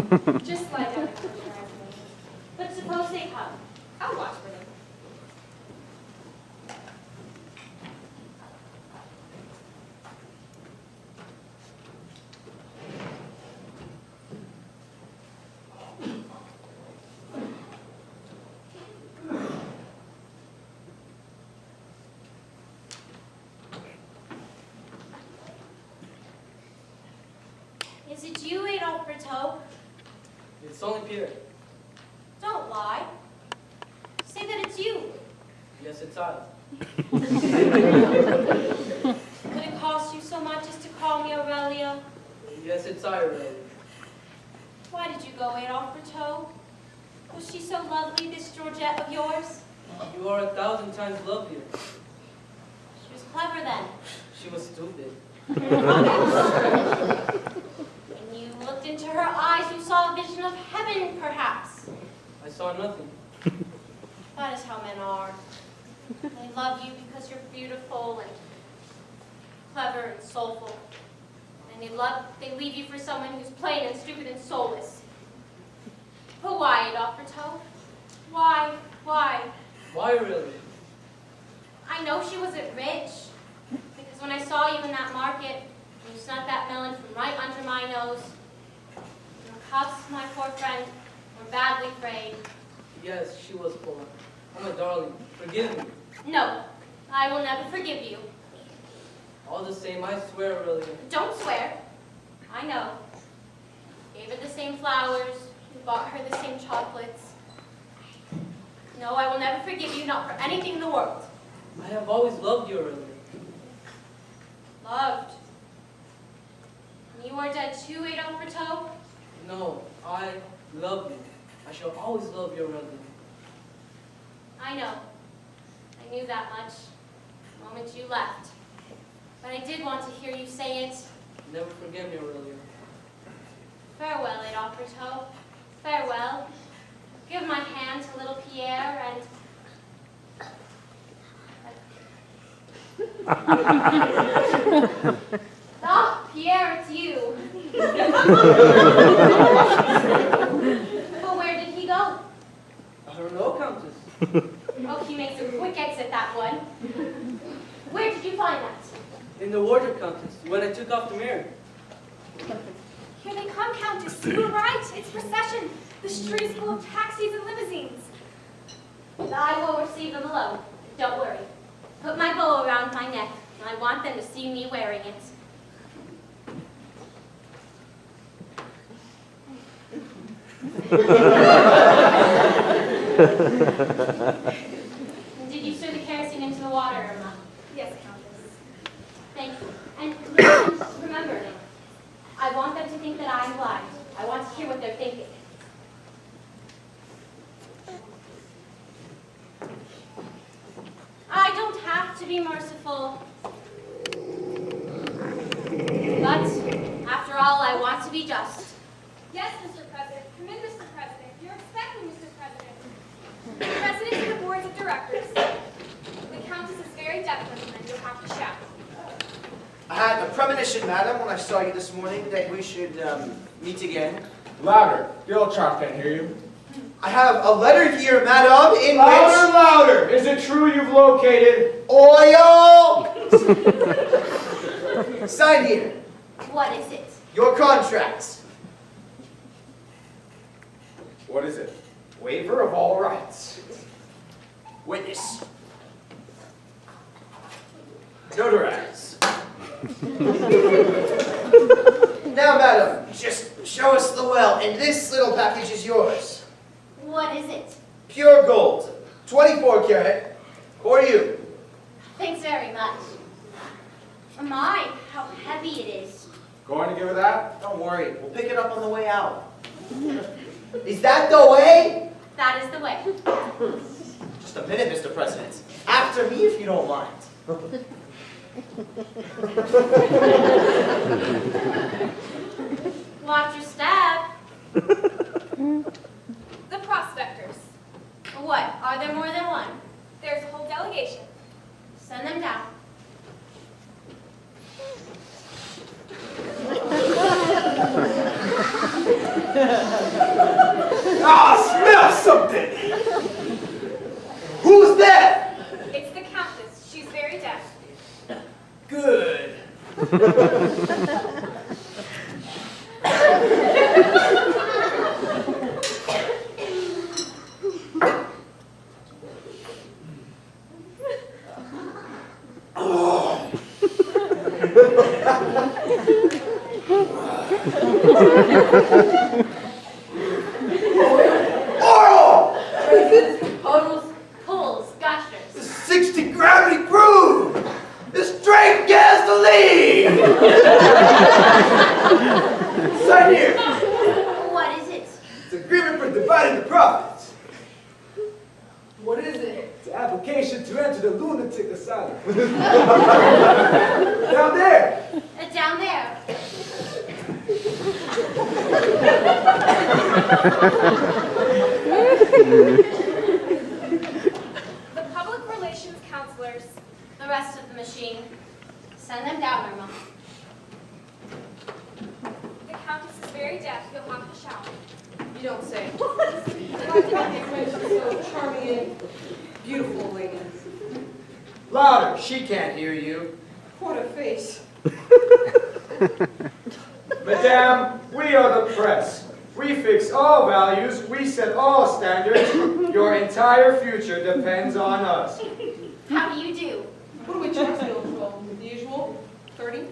Just lie down and close your eyes. But suppose they come. I'll watch for them. Is it you, Adolphe Berteau? It's only Peter. Don't lie. Say that it's you. Yes, it's I. Could it cost you so much as to call me Aurelia? Yes, it's I, Aurelia. Why did you go, Adolphe Berteau? Was she so lovely, this Georgette of yours? You are 1,000 times lovelier. She was clever then. She was stupid. When you looked into her eyes, you saw a vision of heaven, perhaps. I saw nothing. That is how men are. They love you because you're beautiful and clever and soulful. And they leave you for someone who's plain and stupid and soulless. But why, Adolphe Berteau? Why? Why, really? I know she wasn't rich. Because when I saw you in that market, you snuck that melon from right under my nose. Your cuffs, my poor friend, were badly frayed. Yes, she was poor. Oh, my darling, forgive me. No, I will never forgive you. All the same, I swear, Aurelia. Don't swear. I know. Gave her the same flowers, bought her the same chocolates. No, I will never forgive you, not for anything in the world. I have always loved you, Aurelia. Loved. You are dead too, Adolphe Berteau? No, I love you. I shall always love you, Aurelia. I know. I knew that much the moment you left. But I did want to hear you say it. Never forget me, Aurelia. Farewell, Adolphe Berteau. Farewell. Give my hand to little Pierre and... Ah, Pierre, it's you. But where did he go? I don't know, Countess. Oh, he makes a quick exit, that one. Where did you find that? In the wardrobe, Countess, when I took off the mirror. Here they come, Countess. You were right. It's procession. The street is full of taxis and limousines. I will receive them alone. Don't worry. Put my bow around my neck. I want them to see me wearing it. Did you stir the kerosene into the water, Irma? Yes, Countess. Thank you. And remember, I want them to think that I'm blind. I want to hear what they're thinking. I don't have to be merciful. But, after all, I want to be just. Yes, Mr. President. Come in, Mr. President. You're expecting, Mr. President. President of the boards of directors. The Countess is very definite, and you'll have to shout. I had a premonition, madam, when I saw you this morning that we should meet again. Louder. The old child can't hear you. I have a letter here, madam, in Louder, louder! Is it true you've located oil! Sign here. What is it? Your contracts. What is it? waiver of all rights? Witness. Notarize. Now, madam, just show us the well, and this little package is yours. What is it? Pure gold, 24 karat, for you. Thanks very much. My, how heavy it is. Going to give her that? Don't worry, we'll pick it up on the way out. Is that the way? That is the way. Just a minute, Mr. President. After me, if you don't mind. Watch your step. The prospectors. What? Are there more than one? There's a whole delegation. Send them down. Smell something! Who's that? It's the Countess. She's very deaf. Good. Oil! Hose, pulls, gushers. 60 gravity proof! It's straight gasoline! Sign here. What is it? It's agreement for dividing the profits. What is it? It's an application to enter the lunatic asylum. Down there. Down there. The public relations counselors. The rest of the machine. Send them down, Irma. The Countess is very deaf. You'll have to shout. You don't say. So charming and beautiful lady. Louder, she can't hear you. What a face. Madame, we are the press. We fix all values, we set all standards. Your entire future depends on us. How do you do? What do we charge the old 12? The usual? 30?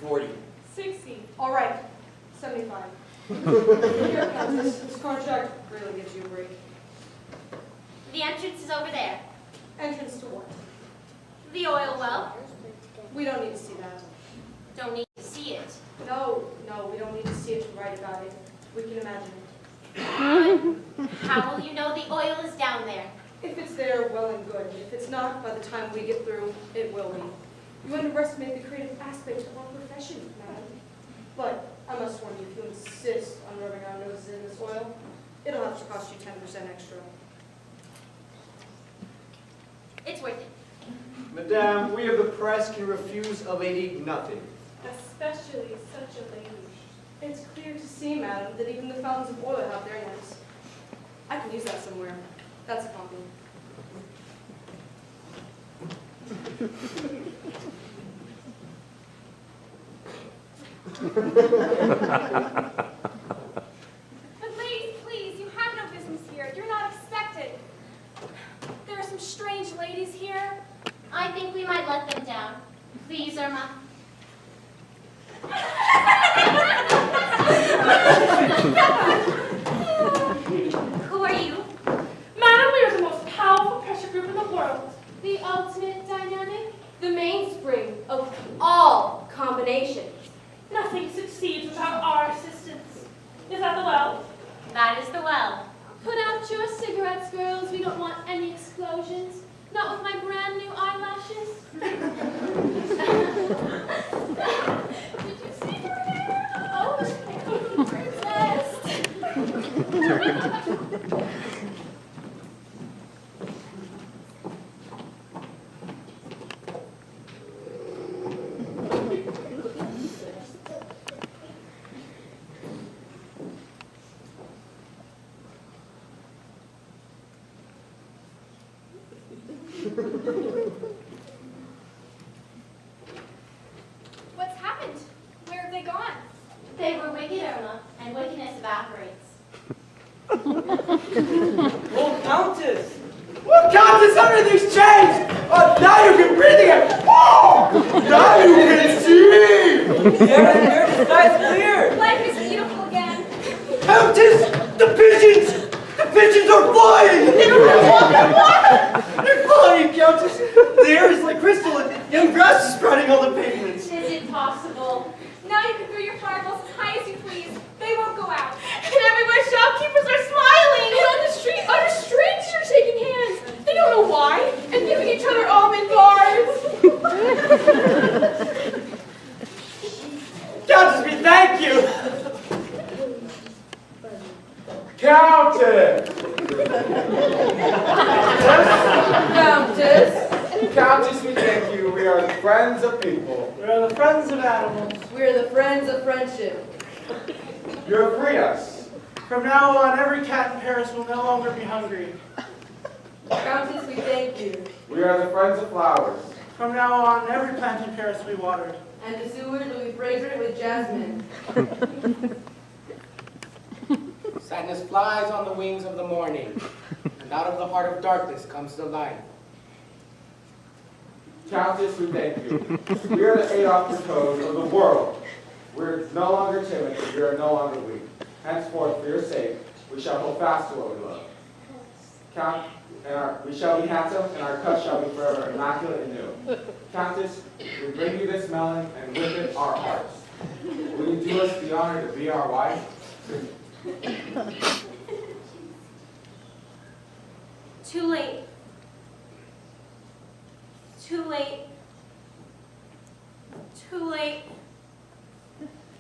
40. 60. All right, 75. Here, Countess, this contract really gives you a break. The entrance is over there. Entrance to what? The oil well. We don't need to see that. Don't need to see it. No, we don't need to see it to write about it. We can imagine it. How will you know the oil is down there? If it's there, well and good. If it's not, by the time we get through, it will be. You underestimate the creative aspect of our profession, madam. But I must warn you, if you insist on rubbing our noses in this oil, it'll have to cost you 10% extra. It's worth it. Madame, we of the press can refuse a lady nothing. Especially such a lady. It's clear to see, madam, that even the fountains of oil have their names. I can use that somewhere. That's a compliment. But ladies, please, you have no business here. You're not expected. There are some strange ladies here. I think we might let them down. Please, Irma. Who are you? Madam, we are the most powerful pressure group in the world. The ultimate dynamic, the mainspring of all combinations. Nothing succeeds without our assistance. Is that the well? That is the well. Put out your cigarettes, girls. We don't want any explosions. Not with my brand new eyelashes. Did you see her hair? Oh, princess. What's happened? Where have they gone? They were wicked, Irma, and wickedness evaporates. Oh, Countess! Well, Countess, everything's changed! Oh, now you can breathe again! Oh! Now you can see! There, the sky's clear! Life is beautiful again. Countess, the pigeons! The pigeons are flying! They're flying, Countess! The air is like crystal and young grass is sprouting on the pavements. Is it possible? Now you can throw your fireballs as high as you please. They won't go out. And everywhere shopkeepers are smiling. And on the street, utter strangers are shaking hands. They don't know why. And giving each other almond bars. Countess, we thank you! Countess! Countess! Countess, we thank you. We are the friends of people. We are the friends of animals. We're the friends of friendship. You have freed us. From now on, every cat in Paris will no longer be hungry. Countess, we thank you. We are the friends of flowers. From now on, every plant in Paris will be watered. And the sewers will be fragrant with jasmine. Sadness flies on the wings of the morning, and out of the heart of darkness comes the light. Countess, we thank you. We are the Adolf Bertaux of the world. We're no longer timid, we are no longer weak. Henceforth, for your sake, we shall hold fast to what we love. We shall be handsome, and our cuts shall be forever immaculate and new. Countess, we bring you this melon, and with it our hearts. Will you do us the honor to be our wife? Too late. Too late. Too late.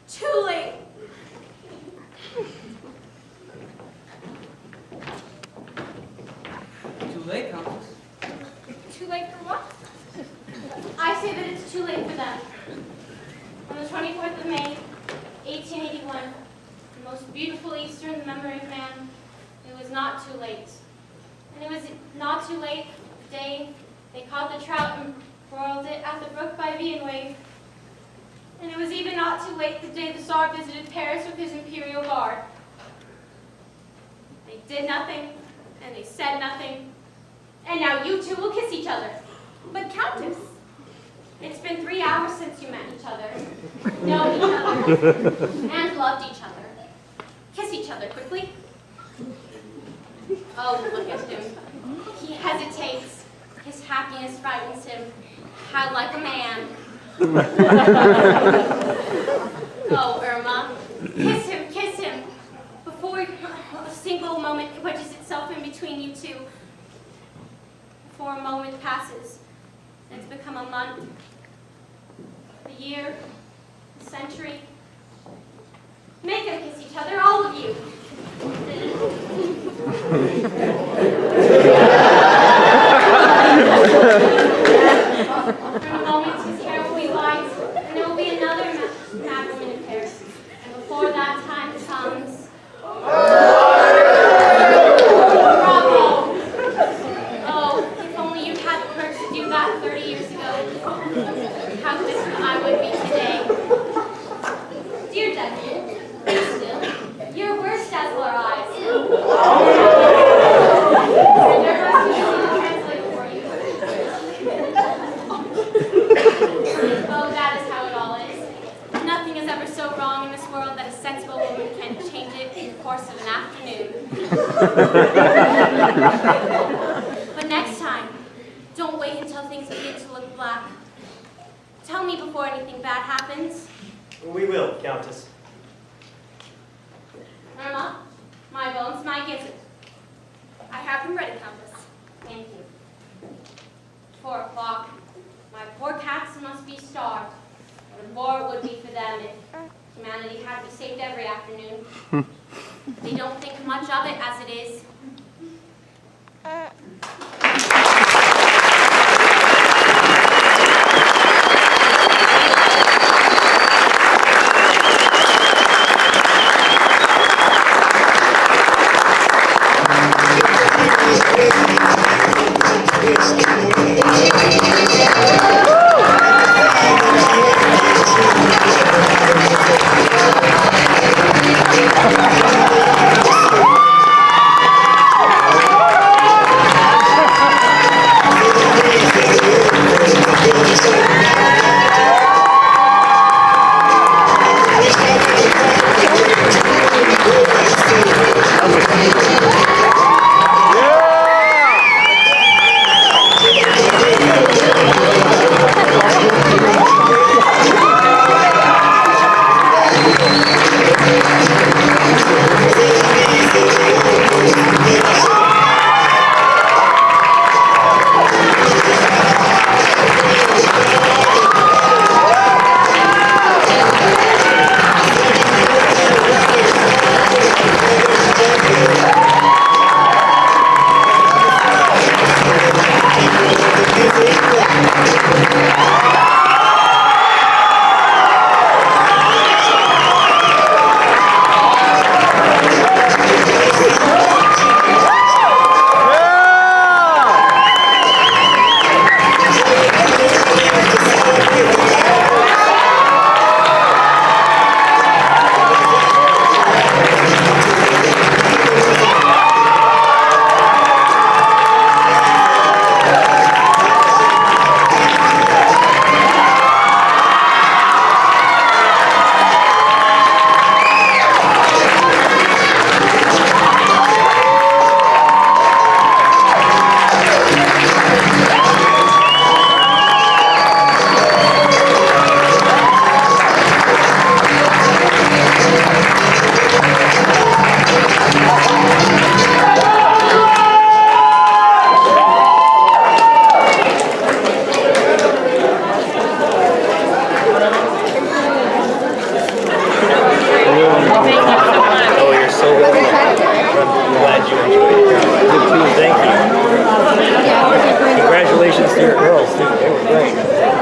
Too late. Too late, Countess. Too late for what? I say that it's too late for them. On the 24th of May, 1881, the most beautiful Easter in the memory of man, it was not too late. And it was not too late the day they caught the trout and broiled it at the brook by Vienweg. And it was even not too late the day the Tsar visited Paris with his imperial guard. they did nothing, and they said nothing. And now you two will kiss each other. But Countess, It's been 3 hours since you met each other, know each other, and loved each other. Kiss each other quickly. Oh, look at him. He hesitates. His happiness frightens him. How like a man. Oh, Irma, kiss him, before a single moment wedges itself in between you two. Before a moment passes, and it's become a month, a year, a century. Make them kiss each other, all of you. For a moment, his hair will be white, and there will be another Mad Woman in Paris. And before that time comes, bravo! Oh, if only you'd had the courage to do that 30 years ago, how different I would be today. Dear Devil, be still. Your worst dazzle our eyes. And there must be someone translate for you. Oh, that is how it all is. Nothing is ever so wrong in this world that a sensible woman can change it in the course of an afternoon. But next time, don't wait until things begin to look black. Tell me before anything bad happens. We will, Countess. Irma, my bones, my gizzard. I have them ready, Countess. Thank you. 4 o'clock. My poor cats must be starved. What a bore it would be for them if humanity had to be saved every afternoon. They don't think much of it as it is. Congratulations to your girls, too. They were great.